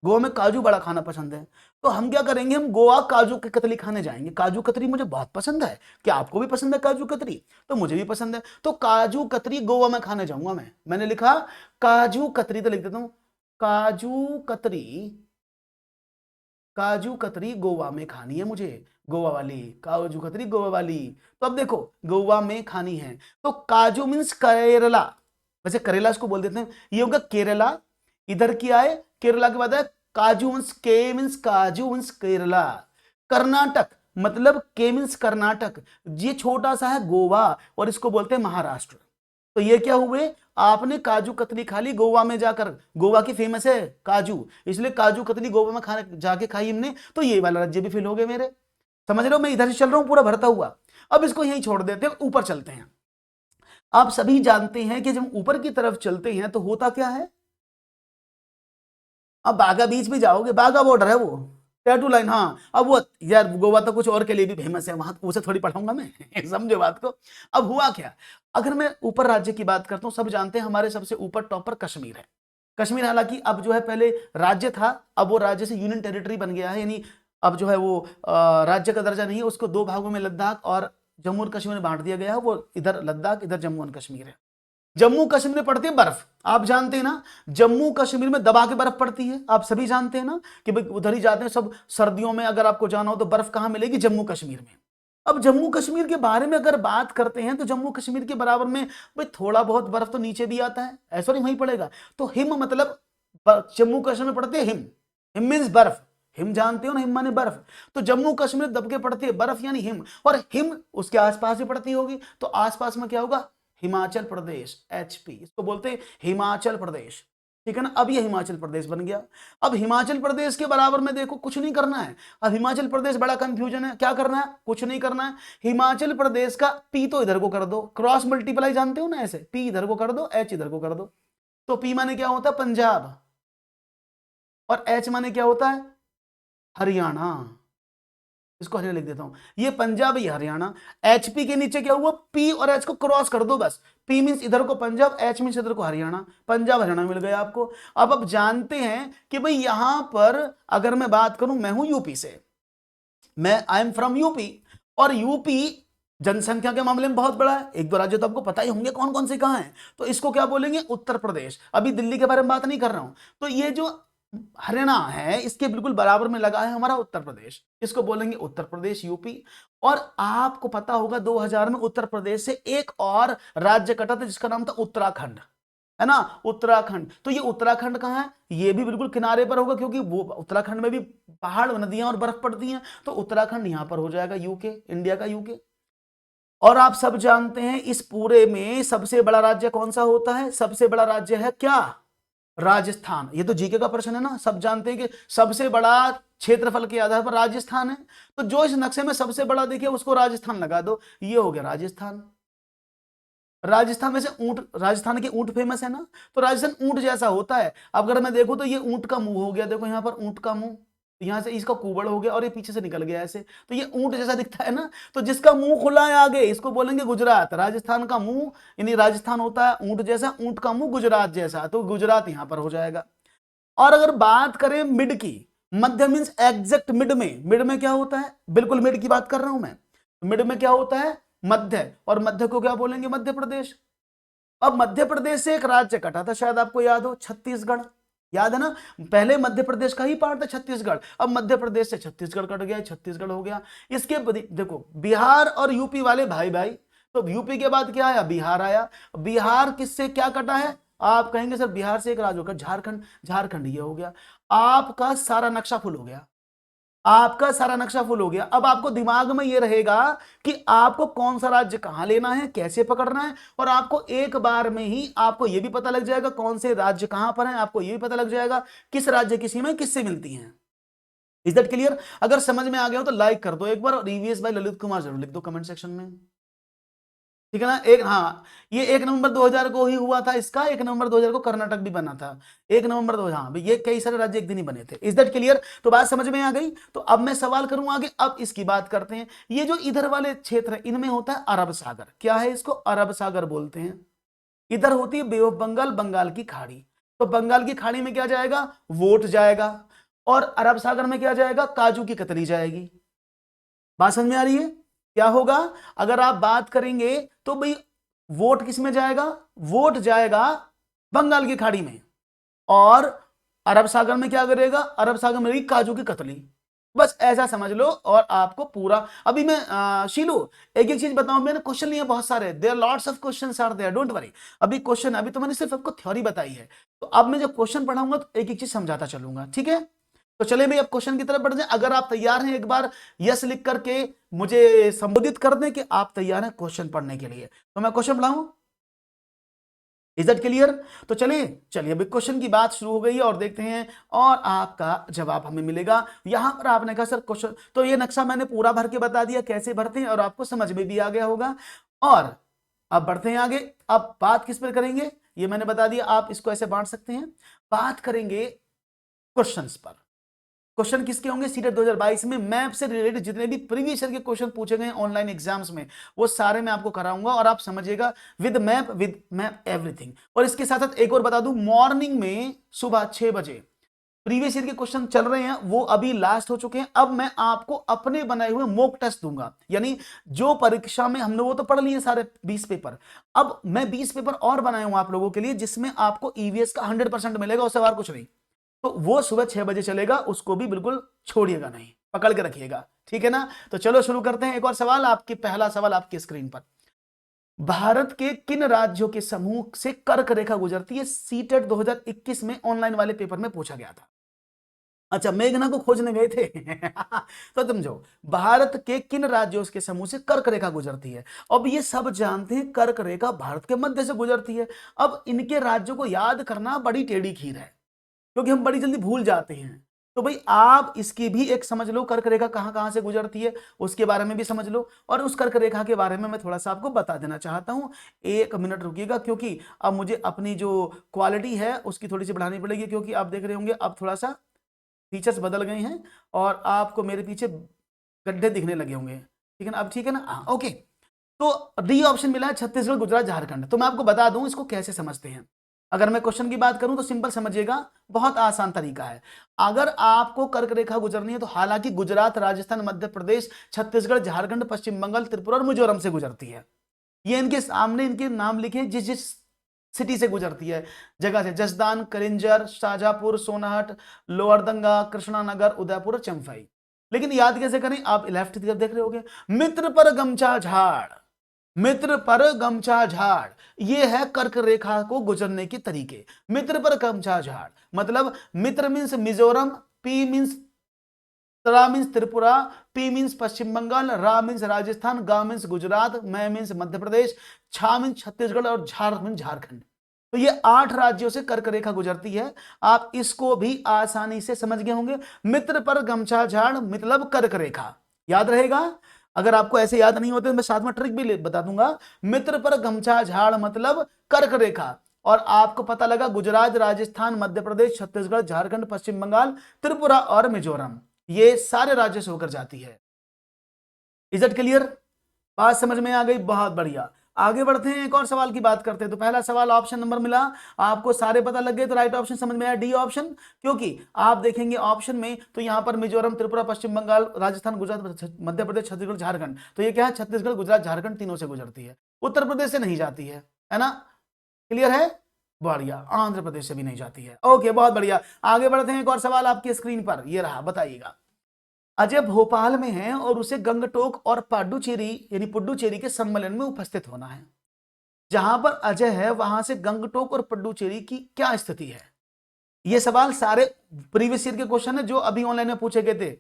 गोवा में काजू बड़ा खाना पसंद है। तो हम क्या करेंगे, हम गोवा काजू की कतली खाने जाएंगे। काजू कतरी मुझे बहुत पसंद है, क्या आपको भी पसंद है काजू कतरी? तो मुझे भी पसंद है, तो काजू कतरी गोवा में खाने जाऊंगा मैं। मैंने लिखा काजू कतरी, तो लिख देता हूं काजू कतरी, काजू कतरी गोवा में खानी है मुझे, गोवा वाली काजू कतरी गोवा वाली। तो अब देखो गोवा में खानी है, तो काजू मीन्स केरला, वैसे करेला इसको बोल देते हैं, ये होगा केरला। इधर क्या है, केरला के बाद है काजू मीन्स, के मीन्स काजू मीन्स केरला। कर्नाटक मतलब के मीन्स कर्नाटक, ये छोटा सा है गोवा, और इसको बोलते हैं महाराष्ट्र। तो ये क्या हुए, आपने काजू कतली खा ली गोवा में जाकर, गोवा की फेमस है काजू, इसलिए काजू कतली गोवा में खाने जाके खाई हमने, तो ये वाला राज्य भी फिल हो गए मेरे। समझ रहे हो, मैं इधर से चल रहा हूं पूरा भरता हुआ। अब इसको यहीं छोड़ देते हैं, ऊपर चलते हैं। आप सभी जानते हैं कि जब ऊपर की तरफ चलते हैं तो होता क्या है, अब बागा बीच भी जाओगे, बागा बॉर्डर है वो, टैटू लाइन, हाँ। अब वो यार गोवा तो कुछ और के लिए भी फेमस है, वहां उसे थोड़ी पढ़ाऊंगा मैं समझो बात को। अब हुआ क्या, अगर मैं ऊपर राज्य की बात करता हूं, सब जानते हैं हमारे सबसे ऊपर टॉप पर कश्मीर है। कश्मीर हालांकि अब जो है, पहले राज्य था, अब वो राज्य से यूनियन टेरिटरी बन गया है, यानी अब जो है वो राज्य का दर्जा नहीं है, उसको 2 भागों में लद्दाख और जम्मू और कश्मीर में बांट दिया गया है। वो इधर लद्दाख, इधर जम्मू और कश्मीर है। जम्मू कश्मीर में पड़ती है बर्फ, आप जानते हैं ना, जम्मू कश्मीर में दबा के बर्फ पड़ती है, आप सभी जानते हैं ना कि भाई उधर ही जाते हैं सब सर्दियों में। अगर आपको जाना हो तो बर्फ कहां मिलेगी, जम्मू कश्मीर में। अब जम्मू कश्मीर के बारे में अगर बात करते हैं तो जम्मू कश्मीर के बराबर में भाई थोड़ा बहुत बर्फ तो नीचे भी आता है, ऐसा नहीं वहीं पड़ेगा। तो हिम मतलब जम्मू कश्मीर में पड़ती है हिम, हिम मीन्स बर्फ, हिम जानते हो ना, हिम माने बर्फ। तो जम्मू कश्मीर दब के पड़ती है बर्फ यानी हिम, और हिम उसके आसपास भी पड़ती होगी, तो आसपास में क्या होगा, हिमाचल प्रदेश, एचपी, इसको बोलते हैं हिमाचल प्रदेश। ठीक है ना, अब ये हिमाचल प्रदेश बन गया। अब हिमाचल प्रदेश के बराबर में देखो, कुछ नहीं करना है। अब हिमाचल प्रदेश बड़ा कंफ्यूजन है, क्या करना है, कुछ नहीं करना है। हिमाचल प्रदेश का पी तो इधर को कर दो, क्रॉस मल्टीप्लाई जानते हो ना, ऐसे पी इधर को कर दो, एच इधर को कर दो। तो पी माने क्या होता है, पंजाब, और एच माने क्या होता है, हरियाणा। इसको हरियाणा लिख देता हूं, ये पंजाब, ये हरियाणा। एचपी के नीचे क्या हुआ, पी और एच को क्रॉस कर दो बस। पी मींस इधर को पंजाब, एच मींस इधर को हरियाणा, पंजाब हरियाणा मिल गया आपको। अब जानते हैं कि भाई यहां पर अगर मैं बात करूं, मैं हूं यूपी से, मैं आई एम फ्रॉम यूपी, और यूपी जनसंख्या के मामले में बहुत बड़ा है। एक दो राज्य तो आपको पता ही होंगे कौन कौन से कहां हैं, तो इसको क्या बोलेंगे, उत्तर प्रदेश। अभी दिल्ली के बारे में बात नहीं कर रहा हूं। तो ये जो हरियाणा है, इसके बिल्कुल बराबर में लगा है हमारा उत्तर प्रदेश, इसको बोलेंगे उत्तर प्रदेश, यूपी। और आपको पता होगा 2000 में उत्तर प्रदेश से एक और राज्य कटा था जिसका नाम था उत्तराखंड, है ना, उत्तराखंड। तो ये उत्तराखंड कहां है, ये भी बिल्कुल किनारे पर होगा, क्योंकि वो उत्तराखंड में भी पहाड़, नदियां और बर्फ पड़ती हैं। तो उत्तराखंड यहां पर हो जाएगा, यूके, इंडिया का यूके। और आप सब जानते हैं इस पूरे में सबसे बड़ा राज्य कौन सा होता है, सबसे बड़ा राज्य है क्या, राजस्थान। ये तो जीके का प्रश्न है ना, सब जानते हैं कि सबसे बड़ा क्षेत्रफल के आधार पर राजस्थान है। तो जो इस नक्शे में सबसे बड़ा दिखे उसको राजस्थान लगा दो, ये हो गया राजस्थान। राजस्थान में से ऊंट, राजस्थान के ऊंट फेमस है ना, तो राजस्थान ऊंट जैसा होता है। अब अगर मैं देखूं तो ये ऊंट का मुंह हो गया, देखो यहां पर ऊंट का मुंह, यहां से इसका कुबड़ हो गया और ये पीछे से निकल गया ऐसे, तो ये ऊंट जैसा दिखता है ना। तो जिसका मुंह खुला है आगे, इसको बोलेंगे गुजरात। राजस्थान का मुंह यानी राजस्थान होता है ऊंट जैसा, ऊंट का मुंह गुजरात जैसा, तो गुजरात यहां पर हो जाएगा। और अगर बात करें मिड की, मध्य मींस एग्जैक्ट मिड में, मिड में क्या होता है, बिल्कुल मिड की बात कर रहा हूं मैं। मिड में क्या होता है, मध्य, और मध्य को क्या बोलेंगे, मध्य प्रदेश। अब मध्य प्रदेश से एक राज्य कटा था, शायद आपको याद हो, छत्तीसगढ़, याद है ना, पहले मध्य प्रदेश का ही पार्ट था छत्तीसगढ़। अब मध्य प्रदेश से छत्तीसगढ़ कट गया, छत्तीसगढ़ हो गया। इसके देखो बिहार और यूपी वाले भाई भाई, तो यूपी के बाद क्या आया, बिहार आया। बिहार किससे क्या कटा है, आप कहेंगे सर बिहार से एक राज्य होकर झारखंड, झारखंड ये हो गया। आपका सारा नक्शा फुल हो गया, आपका सारा नक्शा फुल हो गया। अब आपको दिमाग में यह रहेगा कि आपको कौन सा राज्य कहां लेना है, कैसे पकड़ना है, और आपको एक बार में ही आपको यह भी पता लग जाएगा कौन से राज्य कहां पर हैं, आपको यह भी पता लग जाएगा किस राज्य की सीमाएं किससे मिलती हैं। Is that clear? अगर समझ में आ गया हो तो लाइक कर दो एक बार, और ईवीएस बाय ललित कुमार जरूर लिख दो कमेंट सेक्शन में, ठीक है ना। एक, हाँ, ये 1 नवंबर 2000 को ही हुआ था इसका, 1 नवंबर 2000 को कर्नाटक भी बना था, 1 नवंबर 2000, हाँ, ये कई सारे राज्य एक दिन ही बने थे। Is that clear? तो बात समझ में आ गई। तो अब मैं सवाल करूं आगे, अब इसकी बात करते हैं। ये जो इधर वाले क्षेत्र है, इनमें होता है अरब सागर, क्या है, इसको अरब सागर बोलते हैं। इधर होती है बे ऑफ बंगाल, बंगाल की खाड़ी। तो बंगाल की खाड़ी में क्या जाएगा, वोट जाएगा, और अरब सागर में क्या जाएगा, काजू की कतली जाएगी। बात समझ में आ रही है? क्या होगा, अगर आप बात करेंगे तो भाई वोट किस में जाएगा, वोट जाएगा बंगाल की खाड़ी में, और अरब सागर में क्या करेगा, अरब सागर में रहेगी काजू की कतली। बस ऐसा समझ लो, और आपको पूरा, अभी मैं शीलू एक एक चीज बताऊं, मैंने क्वेश्चन लिए बहुत सारे, there lots of questions are there, don't worry. अभी क्वेश्चन, अभी तो मैंने सिर्फ आपको थ्योरी बताई है, तो अब मैं जब क्वेश्चन पढ़ाऊंगा तो एक एक चीज समझाता चलूंगा, ठीक है। तो चले भाई अब क्वेश्चन की तरफ बढ़ जाए। अगर आप तैयार हैं, एक बार यस लिख करके मुझे संबोधित कर दें कि आप तैयार हैं क्वेश्चन पढ़ने के लिए, तो मैं क्वेश्चन पढ़ाऊं। Is that clear? तो चलिए चलिए अभी क्वेश्चन की बात शुरू हो गई है, और देखते हैं और आपका जवाब हमें मिलेगा। यहां पर आपने कहा सर क्वेश्चन, तो ये नक्शा मैंने पूरा भर के बता दिया कैसे भरते हैं, और आपको समझ में भी आ गया होगा। और अब बढ़ते हैं आगे। अब बात किस पर करेंगे, ये मैंने बता दिया, आप इसको ऐसे बांट सकते हैं। बात करेंगे क्वेश्चंस पर। क्वेश्चन किसके होंगे, सीटेट 2022 में मैप से रिलेटेड जितने भी प्रीवियस ईयर के क्वेश्चन पूछे गए ऑनलाइन एग्जाम्स में, वो सारे मैं आपको कराऊंगा, और आप समझिएगा विद मैप एवरीथिंग। और इसके साथ साथ एक और बता दूं, मॉर्निंग में सुबह 6 बजे प्रीवियस ईयर के क्वेश्चन चल रहे हैं, वो अभी लास्ट हो चुके हैं। अब मैं आपको अपने बनाए हुए मॉक टेस्ट दूंगा, यानी जो परीक्षा में हमने वो तो पढ़ लिए सारे 20 पेपर, अब मैं 20 पेपर और बनाए हूं आप लोगों के लिए, जिसमें आपको ईवीएस का 100% मिलेगा, उससे और कुछ नहीं। तो वो सुबह 6 बजे चलेगा, उसको भी बिल्कुल छोड़िएगा नहीं, पकड़ के रखिएगा, ठीक है ना। तो चलो शुरू करते हैं। एक और सवाल, आपके पहला सवाल आपकी स्क्रीन पर, भारत के किन राज्यों के समूह से कर्क रेखा गुजरती है, सीटेट 2021 में ऑनलाइन वाले पेपर में पूछा गया था। अच्छा, मेघना को खोजने गए थे। तो समझो, भारत के किन राज्यों के समूह से कर्क रेखा गुजरती है। अब ये सब जानते हैं कर्क रेखा भारत के मध्य से गुजरती है। अब इनके राज्यों को याद करना बड़ी टेढ़ी खीर है, क्योंकि हम बड़ी जल्दी भूल जाते हैं। तो भाई आप इसकी भी एक समझ लो, कर्क रेखा कहां कहां से गुजरती है उसके बारे में भी समझ लो, और उस कर्क रेखा के बारे में मैं थोड़ा सा आपको बता देना चाहता हूं। 1 मिनट रुकिएगा, क्योंकि अब मुझे अपनी जो क्वालिटी है उसकी थोड़ी सी बढ़ानी पड़ेगी, क्योंकि आप देख रहे होंगे अब थोड़ा सा फीचर्स बदल गए हैं और आपको मेरे पीछे गड्ढे दिखने लगे होंगे। ठीक है ना, अब ठीक है ना, हाँ ओके। तो डी ऑप्शन मिला है छत्तीसगढ़ गुजरात झारखंड। तो मैं आपको बता दूं इसको कैसे समझते हैं। अगर मैं क्वेश्चन की बात करूं तो सिंपल समझिएगा, बहुत आसान तरीका है। अगर आपको कर्क रेखा गुजरनी है तो हालांकि गुजरात, राजस्थान, मध्य प्रदेश, छत्तीसगढ़, झारखंड, पश्चिम बंगाल, त्रिपुरा और मिजोरम से गुजरती है। ये इनके सामने इनके नाम लिखे जिस जिस सिटी से गुजरती है, जगह से, जसदान, करिंजर, शाजापुर, सोनाहट, लोअरदंगा, कृष्णानगर, उदयपुर, चंफाई। लेकिन याद कैसे करें, आप लेफ्ट की तरफ देख रहे होगे, मित्र पर गमछा झाड़, मित्र पर गमछा झाड़, ये है कर्क रेखा को गुजरने के तरीके। मित्र पर गमछा झाड़ मतलब मित्र मीन्स मिजोरम, पी मीन्स त्रा मीन्स त्रिपुरा, पी मीन्स पश्चिम बंगाल, रा मीन्स राजस्थान, गा मीन्स गुजरात, मै मीन्स मध्य प्रदेश, छा मीन्स छत्तीसगढ़ और झार मीन्स झारखंड। तो ये 8 राज्यों से कर्क रेखा गुजरती है। आप इसको भी आसानी से समझ गए होंगे। मित्र पर गमछा झाड़ मतलब कर्क रेखा, याद रहेगा। अगर आपको ऐसे याद नहीं होते तो मैं साथ में ट्रिक भी बता दूंगा। मित्र पर गमछा झाड़ मतलब कर्क रेखा, और आपको पता लगा गुजरात, राजस्थान, मध्य प्रदेश, छत्तीसगढ़, झारखंड, पश्चिम बंगाल, त्रिपुरा और मिजोरम, ये सारे राज्य से होकर जाती है। Is it clear? बात समझ में आ गई? बहुत बढ़िया। आगे बढ़ते हैं, एक और सवाल की बात करते हैं। तो पहला सवाल ऑप्शन नंबर मिला आपको, सारे पता लग गए, तो राइट ऑप्शन समझ में आया डी ऑप्शन। क्योंकि आप देखेंगे ऑप्शन में तो यहां पर मिजोरम, त्रिपुरा, पश्चिम बंगाल, राजस्थान, गुजरात, मध्य प्रदेश, छत्तीसगढ़, झारखंड, तो ये क्या है, छत्तीसगढ़, गुजरात, झारखंड तीनों से गुजरती है। उत्तर प्रदेश से नहीं जाती है ना? क्लियर है? बढ़िया। आंध्र प्रदेश से भी नहीं जाती है। ओके, बहुत बढ़िया। आगे बढ़ते हैं, एक और सवाल आपकी स्क्रीन पर ये रहा, बताइएगा। अजय भोपाल में है और उसे गंगटोक और पांडुचेरी यानी पुडुचेरी के सम्मेलन में उपस्थित होना है। जहां पर अजय है वहां से गंगटोक और पुडुचेरी की क्या स्थिति है? ये सवाल सारे प्रीवियस ईयर के क्वेश्चन है जो अभी ऑनलाइन में पूछे गए थे।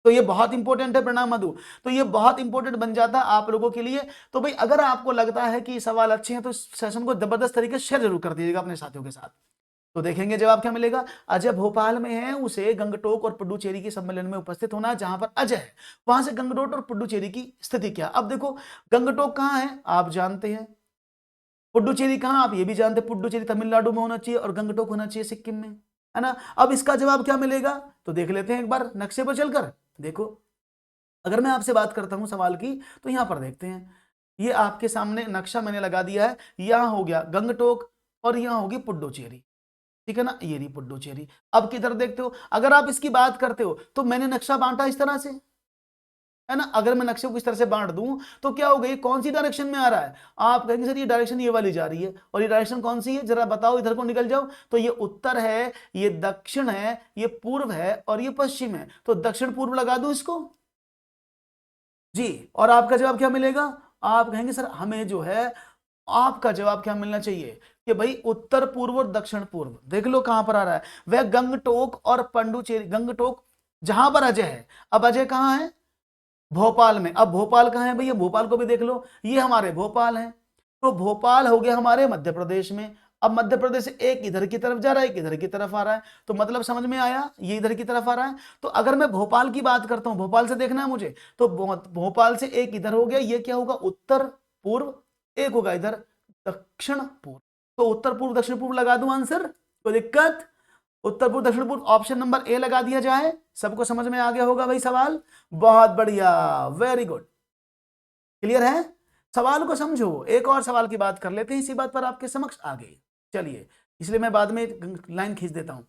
तो ये बहुत इंपॉर्टेंट है प्रणाम मधु, तो ये बहुत इंपॉर्टेंट बन जाता है आप लोगों के लिए। तो भाई अगर आपको लगता है कि सवाल अच्छे हैं तो इस सेशन को जबरदस्त तरीके से शेयर जरूर कर दीजिएगा अपने साथियों के साथ। तो देखेंगे जवाब क्या मिलेगा। अजय भोपाल में है, उसे गंगटोक और पुडुचेरी के सम्मेलन में उपस्थित होना है। जहां पर अजय है वहां से गंगटोक और पुडुचेरी की स्थिति क्या। अब देखो, गंगटोक कहां है आप जानते हैं, पुडुचेरी कहां आप ये भी जानते हैं। पुडुचेरी तमिलनाडु में होना चाहिए और गंगटोक होना चाहिए सिक्किम में, है ना। अब इसका जवाब क्या मिलेगा तो देख लेते हैं एक बार नक्शे पर चलकर। देखो, अगर मैं आपसे बात करता हूं सवाल की तो यहां पर देखते हैं, ये आपके सामने नक्शा मैंने लगा दिया है। यहां हो गया गंगटोक और यहां होगी पुडुचेरी, ठीक है ना, ये रही पुडुचेरी। अब किधर देखते हो, अगर आप इसकी बात करते हो तो मैंने नक्शा बांटा इस तरह से, है ना। अगर मैं नक्शे को इस तरह से बांट दूं तो क्या होगा, ये कौन सी डायरेक्शन में आ रहा है। आप कहेंगे सर ये डायरेक्शन ये वाली जा रही है, और ये डायरेक्शन कौन सी है जरा बताओ, इधर को निकल जाओ। तो ये उत्तर है, ये दक्षिण है, ये पूर्व है और ये पश्चिम है। तो दक्षिण पूर्व लगा दूं इसको जी। और आपका जवाब क्या मिलेगा, आप कहेंगे सर हमें जो है, आपका जवाब क्या मिलना चाहिए कि भाई उत्तर पूर्व और दक्षिण पूर्व। देख लो कहां पर आ रहा है, वह गंगटोक और पंडुचेरी। गंगटोक जहां पर अजय है, अब अजय कहां है, भोपाल में। अब भोपाल कहां है भैया, भोपाल को भी देख लो, ये हमारे भोपाल है। तो भोपाल हो गया हमारे मध्य प्रदेश में। अब मध्य प्रदेश से एक इधर की तरफ जा रहा है, एक इधर की तरफ आ रहा है, तो मतलब समझ में आया, ये इधर की तरफ आ रहा है। तो अगर मैं भोपाल की बात करता हूं, भोपाल से देखना है मुझे, तो भोपाल से एक इधर हो गया, ये क्या होगा उत्तर पूर्व, एक होगा इधर दक्षिण पूर्व। तो उत्तर पूर्व दक्षिण पूर्व लगा दूं आंसर, कोई दिक्कत। उत्तर पूर्व दक्षिण पूर्व ऑप्शन नंबर ए लगा दिया जाए। सबको समझ में आ गया होगा भाई सवाल, बहुत बढ़िया, वेरी गुड। क्लियर है? सवाल को समझो। एक और सवाल की बात कर लेते हैं, इसी बात पर आपके समक्ष आ गई। चलिए, इसलिए मैं बाद में लाइन खींच देता हूं।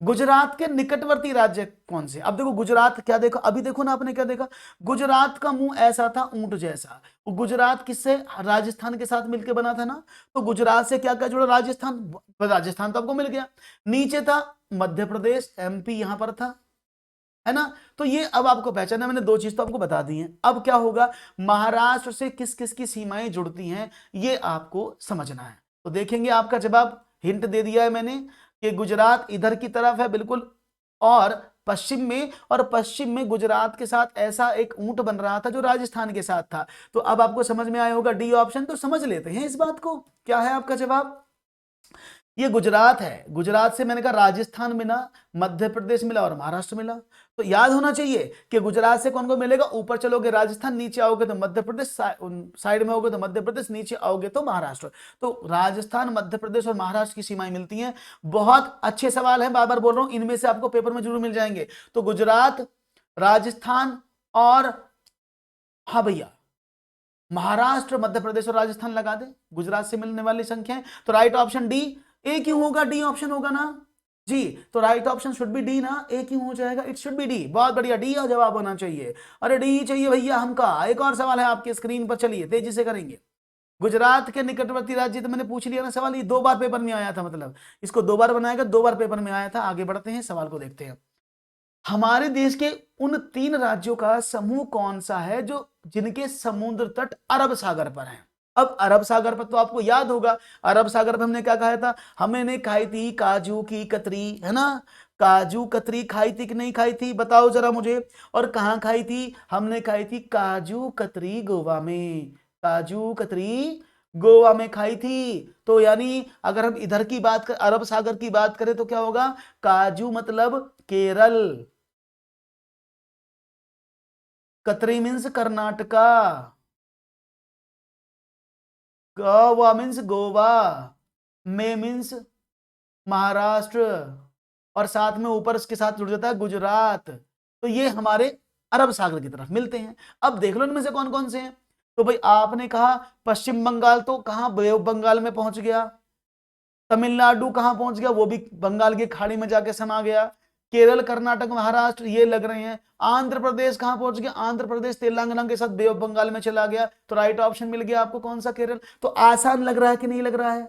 गुजरात के निकटवर्ती राज्य कौन से। अब देखो गुजरात क्या देखो, अभी देखो ना आपने क्या देखा, गुजरात का मुंह ऐसा था ऊंट जैसा। गुजरात किससे, राजस्थान के साथ मिलकर बना था ना। तो गुजरात से क्या क्या जुड़ा, राजस्थान, राजस्थान तो आपको मिल गया। नीचे था मध्य प्रदेश, एमपी यहां पर था, है ना। तो ये अब आपको पहचाना, मैंने 2 चीज तो आपको बता दी हैं। अब क्या होगा, महाराष्ट्र से किस किस की सीमाएं जुड़ती हैं ये आपको समझना है। तो देखेंगे आपका जवाब, हिंट दे दिया है मैंने कि गुजरात इधर की तरफ है बिल्कुल, और पश्चिम में गुजरात के साथ ऐसा एक ऊंट बन रहा था जो राजस्थान के साथ था। तो अब आपको समझ में आया होगा डी ऑप्शन। तो समझ लेते हैं इस बात को, क्या है आपका जवाब। ये गुजरात है, गुजरात से मैंने कहा राजस्थान मिला, मध्य प्रदेश मिला और महाराष्ट्र मिला। तो याद होना चाहिए कि गुजरात से कौन को मिलेगा, ऊपर चलोगे राजस्थान, नीचे आओगे तो मध्य प्रदेश, साइड में होगे तो मध्य प्रदेश, नीचे आओगे तो महाराष्ट्र। तो राजस्थान, मध्य प्रदेश और महाराष्ट्र की सीमाएं मिलती हैं। बहुत अच्छे सवाल है, बार बार बोल रहा हूं, इनमें से आपको पेपर में जरूर मिल जाएंगे। तो गुजरात, राजस्थान और हाँ भैया महाराष्ट्र, मध्य प्रदेश और राजस्थान लगा दे, गुजरात से मिलने वाली संख्याएं। तो राइट ऑप्शन डी, ए क्यों होगा, डी ऑप्शन होगा ना जी। तो right option should be D ना, ए क्यों हो जाएगा, इट शुड बी डी। बहुत बढ़िया, डी का जवाब होना चाहिए। अरे डी ही चाहिए भैया हमका। एक और सवाल है आपके स्क्रीन पर, चलिए तेजी से करेंगे। गुजरात के निकटवर्ती राज्य, तो मैंने पूछ लिया ना सवाल, ये 2 बार पेपर में आया था, मतलब इसको 2 बार बनाएगा, 2 बार पेपर में आया था। आगे बढ़ते हैं, सवाल को देखते हैं। हमारे देश के उन 3 राज्यों का समूह कौन सा है जो जिनके समुद्र तट अरब सागर पर हैं। अब अरब सागर पर तो आपको याद होगा, अरब सागर पर हमने क्या कहा था, हमने खाई थी काजू की कतरी, है ना। काजू कतरी खाई थी कि नहीं खाई थी, बताओ जरा मुझे। और कहां खाई थी, हमने खाई थी काजू कतरी गोवा में, काजू कतरी गोवा में खाई थी। तो यानी अगर हम इधर की बात कर, अरब सागर की बात करें तो क्या होगा, काजू मतलब केरल, कतरी मीन्स कर्नाटका, गोवा मीन्स गोवा, में मीन्स महाराष्ट्र, और साथ में ऊपर उसके साथ जुड़ जाता है गुजरात। तो ये हमारे अरब सागर की तरफ मिलते हैं। अब देख लो इनमें से कौन कौन से हैं। तो भाई आपने कहा पश्चिम बंगाल, तो कहां बे ऑफ बंगाल में पहुंच गया। तमिलनाडु कहां पहुंच गया, वो भी बंगाल की खाड़ी में जाके समा गया। केरल, कर्नाटक, महाराष्ट्र ये लग रहे हैं। आंध्र प्रदेश कहां पहुंच गया, आंध्र प्रदेश तेलंगाना के साथ बे ऑफ बंगाल में चला गया। तो राइट ऑप्शन मिल गया आपको कौन सा, केरल। तो आसान लग रहा है कि नहीं लग रहा है।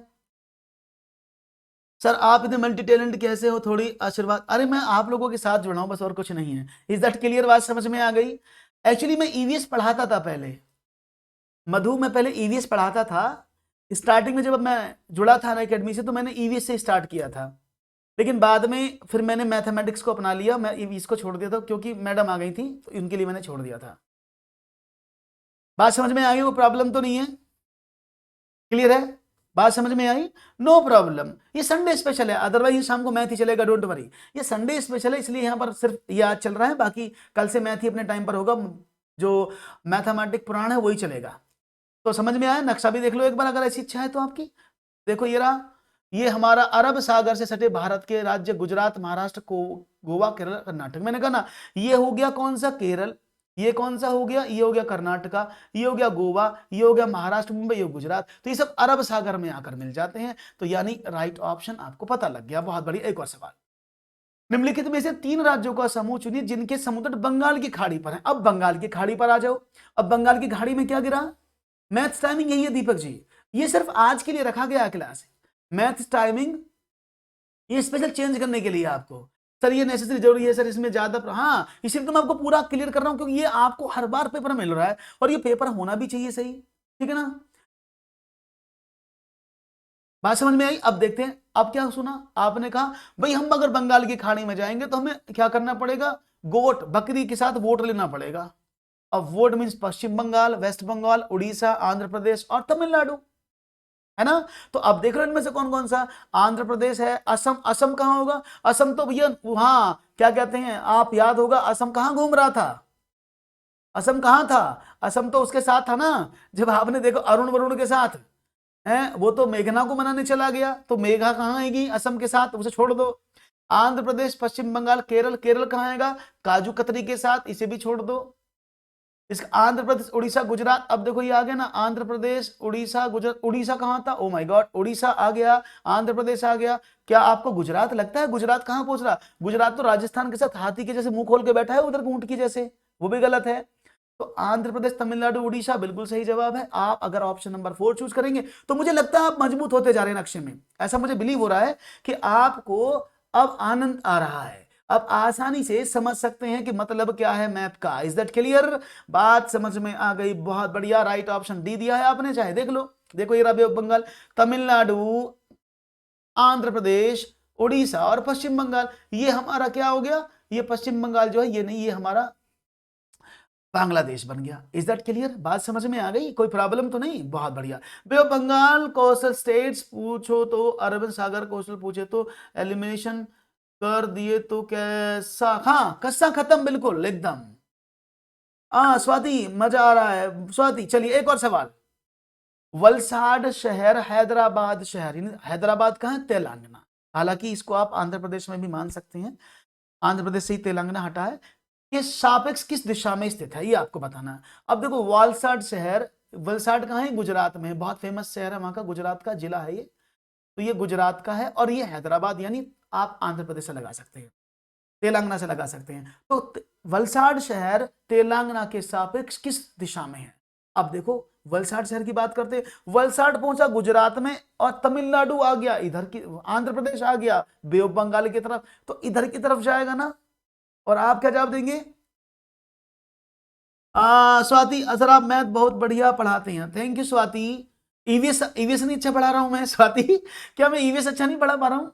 सर आप इतने मल्टी टैलेंट कैसे हो, थोड़ी आशीर्वाद। अरे मैं आप लोगों के साथ जुड़ा हूं बस, और कुछ नहीं है। इज दैट क्लियर, बात समझ में आ गई। एक्चुअली मैं ईवीएस पढ़ाता था पहले, मधु मैं पहले ईवीएस पढ़ाता था। स्टार्टिंग में जब मैं जुड़ा था ना एकेडमी से, तो मैंने ईवीएस से स्टार्ट किया था। लेकिन बाद में फिर मैंने मैथमेटिक्स को अपना लिया, मैं ईवीएस को छोड़ दिया था क्योंकि मैडम आ गई थी, तो इनके लिए मैंने छोड़ दिया था। बात समझ में आ गई, वो प्रॉब्लम तो नहीं है, क्लियर है, बात समझ में आई, नो प्रॉब्लम। ये संडे स्पेशल है, अदरवाइज शाम को मैथ ही चलेगा, डोंट वरी। ये संडे स्पेशल है इसलिए यहाँ पर सिर्फ ये आज चल रहा है, बाकी कल से मैथ ही अपने टाइम पर होगा, जो मैथमेटिक पुराण है वही चलेगा। तो समझ में आया, नक्शा भी देख लो एक बार अगर ऐसी इच्छा है तो आपकी। देखो ये रहा, ये हमारा अरब सागर से सटे भारत के राज्य गुजरात, महाराष्ट्र को, गोवा, केरल, कर्नाटक। मैंने कहा ना, ये हो गया कौन सा, केरल। ये कौन सा हो गया, ये हो गया कर्नाटका, ये हो गया गोवा, ये हो गया महाराष्ट्र, मुंबई, ये गुजरात। तो ये सब अरब सागर में आकर मिल जाते हैं। तो यानी राइट ऑप्शन आपको पता लग गया। बहुत बढ़िया। एक और सवाल, निम्नलिखित में से 3 राज्यों का समूह चुनिए जिनके समुद्र बंगाल की खाड़ी पर है। अब बंगाल की खाड़ी पर आ जाओ। अब बंगाल की खाड़ी में क्या गिरा, मैथ्स टाइमिंग यही है दीपक जी, ये सिर्फ आज के लिए रखा गया क्लास, मैथ्स टाइमिंग ये स्पेशल चेंज करने के लिए आपको। सर ये नेसेसरी जरूरी है सर, इसमें ज्यादा हाँ, इसीलिए तो मैं आपको पूरा क्लियर कर रहा हूं, क्योंकि ये आपको हर बार पेपर मिल रहा है और ये पेपर होना भी चाहिए सही, ठीक है ना। बात समझ में आई। अब देखते हैं, अब क्या सुना आपने, कहा भाई हम अगर बंगाल की खाड़ी में जाएंगे तो हमें क्या करना पड़ेगा, गोट बकरी के साथ वोट लेना पड़ेगा। अब वोट मीन्स पश्चिम बंगाल, वेस्ट बंगाल, उड़ीसा, आंध्र प्रदेश और तमिलनाडु, है ना। तो अब देख रहे हो इनमें से कौन कौन सा, आंध्र प्रदेश है, असम, असम कहां होगा, असम तो भैया वहां क्या कहते हैं, आप याद होगा असम कहां घूम रहा था, असम कहां था, असम तो उसके साथ था ना, जब आपने देखो अरुण वरुण के साथ है, वो तो मेघना को मनाने चला गया, तो मेघा कहां आएगी, असम के साथ, उसे छोड़ दो। आंध्र प्रदेश, पश्चिम बंगाल, केरल, केरल कहां आएगा, काजू कतरी के साथ, इसे भी छोड़ दो। इसका आंध्र प्रदेश, उड़ीसा, गुजरात। अब देखो ये आ गया ना, आंध्र प्रदेश, उड़ीसा, गुजरात। उड़ीसा कहां था, ओ माय गॉड, उड़ीसा आ गया, आंध्र प्रदेश आ गया। क्या आपको गुजरात लगता है, गुजरात कहां पहुंच रहा, गुजरात तो राजस्थान के साथ हाथी के जैसे मुंह खोल के बैठा है उधर ऊंट की जैसे, वो भी गलत है। तो आंध्र प्रदेश, तमिलनाडु, उड़ीसा बिल्कुल सही जवाब है। आप अगर ऑप्शन नंबर 4 चूज करेंगे तो मुझे लगता है आप मजबूत होते जा रहे हैं नक्शे में, ऐसा मुझे बिलीव हो रहा है कि आपको अब आनंद आ रहा है, अब आसानी से समझ सकते हैं कि मतलब क्या है मैप का। इज दैट क्लियर, बात समझ में आ गई, बहुत बढ़िया। राइट ऑप्शन डी दिया है आपने, चाहे देख लो, देखो ये रहा बे ऑफ बंगाल, तमिलनाडु, आंध्र प्रदेश, उड़ीसा और पश्चिम बंगाल, ये हमारा क्या हो गया, ये पश्चिम बंगाल जो है ये नहीं, ये हमारा बांग्लादेश बन गया। Is that clear? बात समझ में आ गई? कोई प्रॉब्लम तो नहीं? बहुत बढ़िया। बे ऑफ बंगाल, कोस्टल स्टेट्स पूछो तो, अरब सागर कोस्टल पूछे तो, एलिमिनेशन कर दिए तो कैसा, हाँ कस्सा खत्म बिल्कुल एकदम। हाँ स्वाति मजा आ रहा है स्वाति। चलिए एक और सवाल। वलसाड शहर हैदराबाद शहर, हैदराबाद कहाँ है? तेलंगाना। हालांकि इसको आप आंध्र प्रदेश में भी मान सकते हैं, आंध्र प्रदेश से ही तेलंगाना हटा है। ये सापेक्ष किस दिशा में स्थित है ये आपको बताना है। अब देखो वलसाड शहर, वलसाड कहाँ है? गुजरात में है, बहुत फेमस शहर है वहां का, गुजरात का जिला है ये। तो ये गुजरात का है, और ये हैदराबाद, यानी आप आंध्र प्रदेश से लगा सकते हैं, तेलंगाना से लगा सकते हैं। तो वलसाड शहर तेलंगाना के सापेक्ष किस दिशा में है? अब देखो वलसाड शहर की बात करते हैं, वलसाड पहुंचा गुजरात में, और तमिलनाडु आ गया इधर की, आंध्र प्रदेश आ गया बे ऑफ बंगाल की तरफ, तो इधर की तरफ जाएगा ना। और आप क्या जवाब देंगे? स्वाति सर आप मैथ बहुत बढ़िया पढ़ाते हैं, thank you Swati. EVS, EVS नहीं अच्छा पढ़ा रहा हूं मैं स्वाति? क्या मैं ईवीएस अच्छा नहीं पढ़ा पा रहा हूं?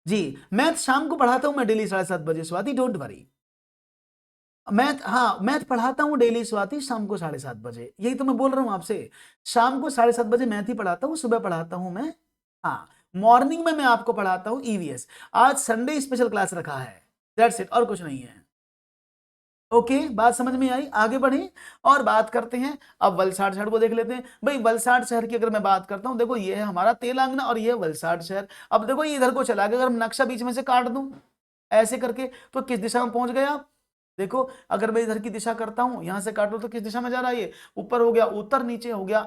जी मैथ शाम को पढ़ाता हूं मैं डेली 7:30 बजे स्वाति, डोंट वरी। मैथ, हाँ मैथ पढ़ाता हूँ डेली स्वाति शाम को 7:30 बजे, यही तो मैं बोल रहा हूँ आपसे। शाम को 7:30 बजे मैथ ही पढ़ाता हूँ, सुबह पढ़ाता हूँ मैं, हाँ मॉर्निंग में मैं आपको पढ़ाता हूँ ईवीएस। आज संडे स्पेशल क्लास रखा है, दैट्स इट, और कुछ नहीं है। ओके बात समझ में आई? आगे बढ़े और बात करते हैं। अब वलसाड शहर को देख लेते हैं। भाई वलसाड शहर की अगर मैं बात करता हूं, देखो ये है हमारा तेलंगाना और ये है वलसाड शहर। अब देखो ये इधर को चला गया, अगर मैं नक्शा बीच में से काट दूं ऐसे करके, तो किस दिशा में पहुंच गया? देखो अगर मैं इधर की दिशा करता हूं, यहां से काटूं तो किस दिशा में जा रहा है? ये ऊपर हो गया उत्तर, नीचे हो गया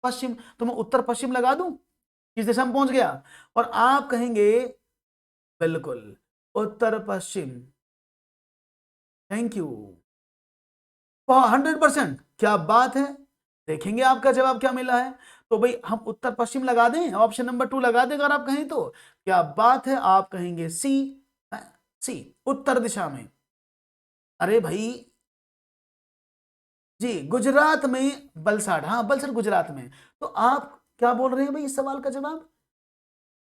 पश्चिम, तो मैं उत्तर पश्चिम लगा दूं, किस दिशा में पहुंच गया? और आप कहेंगे बिल्कुल उत्तर पश्चिम, थैंक यू 100%, क्या बात है। देखेंगे आपका जवाब क्या मिला है। तो भाई हम उत्तर पश्चिम लगा दें, ऑप्शन नंबर 2 लगा दें अगर आप कहें तो, क्या बात है, आप कहेंगे सी, सी उत्तर दिशा में। अरे भाई जी गुजरात में बलसाड़, हाँ बलसाड़ गुजरात में। तो आप क्या बोल रहे हैं भाई, इस सवाल का जवाब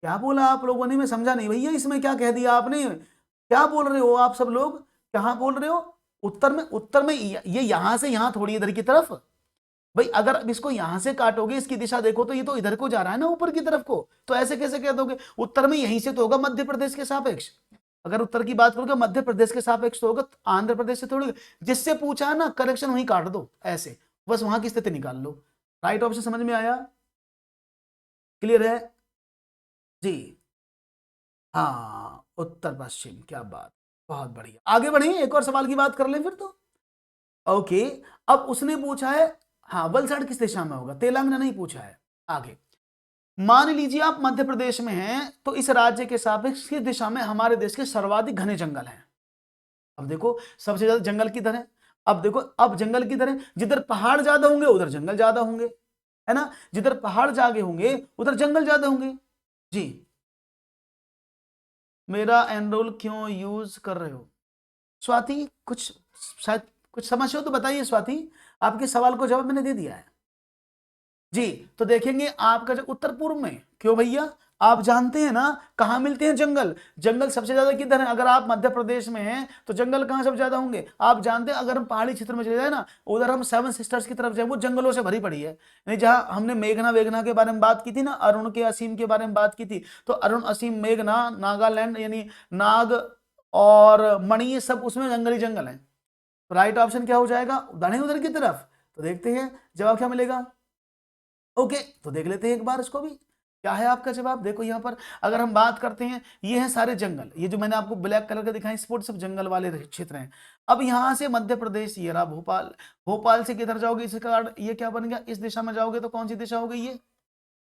क्या बोला आप लोगों ने? मैं समझा नहीं भैया, इसमें क्या कह दिया आपने, क्या बोल रहे हो आप सब लोग, कहां बोल रहे हो? उत्तर में, उत्तर में ये यहां से यहां थोड़ी इधर की तरफ। भाई अगर अब इसको यहां से काटोगे, इसकी दिशा देखो तो ये तो इधर को जा रहा है ना, ऊपर की तरफ को, तो ऐसे कैसे कह दोगे? उत्तर में यहीं से तो होगा मध्य प्रदेश के सापेक्ष। अगर उत्तर की बात करोगे मध्य प्रदेश के सापेक्ष तो होगा, आंध्र प्रदेश से थोड़ी, जिससे पूछा है ना करेक्शन वहीं काट दो ऐसे, बस वहां की स्थिति निकाल लो। राइट ऑप्शन समझ में आया? क्लियर है जी? हाँ उत्तर पश्चिम, क्या बात, बहुत बढ़िया। आगे बढ़े, एक और सवाल की बात कर लें फिर तो। ओके अब उसने पूछा है, हाँ वलसाड किस दिशा में होगा, तेलंगाना नहीं पूछा है। आगे मान लीजिए आप मध्य प्रदेश में हैं, तो इस राज्य के सापेक्ष किस दिशा में हमारे देश के सर्वाधिक घने जंगल हैं? अब देखो सबसे ज्यादा जंगल किधर है? अब देखो अब जंगल किधर है, जिधर पहाड़ ज्यादा होंगे उधर जंगल ज्यादा होंगे, है ना, जिधर पहाड़ ज्यादा होंगे उधर जंगल ज्यादा होंगे। जी मेरा एनरोल क्यों यूज कर रहे हो स्वाति? कुछ शायद कुछ समस्या हो तो बताइए स्वाति, आपके सवाल को जवाब मैंने दे दिया है जी। तो देखेंगे आपका जो उत्तर पूर्व में, क्यों भैया आप जानते हैं ना कहां मिलते हैं जंगल, जंगल सबसे ज्यादा किधर है? अगर आप मध्य प्रदेश में हैं तो जंगल कहां सबसे ज्यादा होंगे? आप जानते हैं अगर हम पहाड़ी क्षेत्र में चले जाए ना, उधर हम सेवन सिस्टर्स की तरफ जाए, वो जंगलों से भरी पड़ी है। नहीं जहां हमने मेघना वेघना के बारे में बात की थी ना, अरुण के असीम के बारे में बात की थी, तो अरुण असीम मेघना नागालैंड यानी नाग और मणि, ये सब उसमें जंगली जंगल है। राइट ऑप्शन क्या हो जाएगा? उधर की तरफ। तो देखते हैं जवाब क्या मिलेगा। ओके तो देख लेते हैं एक बार इसको भी, क्या है आपका जवाब। देखो यहाँ पर अगर हम बात करते हैं, ये हैं सारे जंगल, ये जो मैंने आपको ब्लैक कलर के दिखाए स्पॉट सब जंगल वाले क्षेत्र हैं। अब यहाँ से मध्य प्रदेश, ये रहा भोपाल, भोपाल से किधर जाओगे, इसका ये क्या बन गया, इस दिशा में जाओगे तो कौन सी दिशा हो गई ये?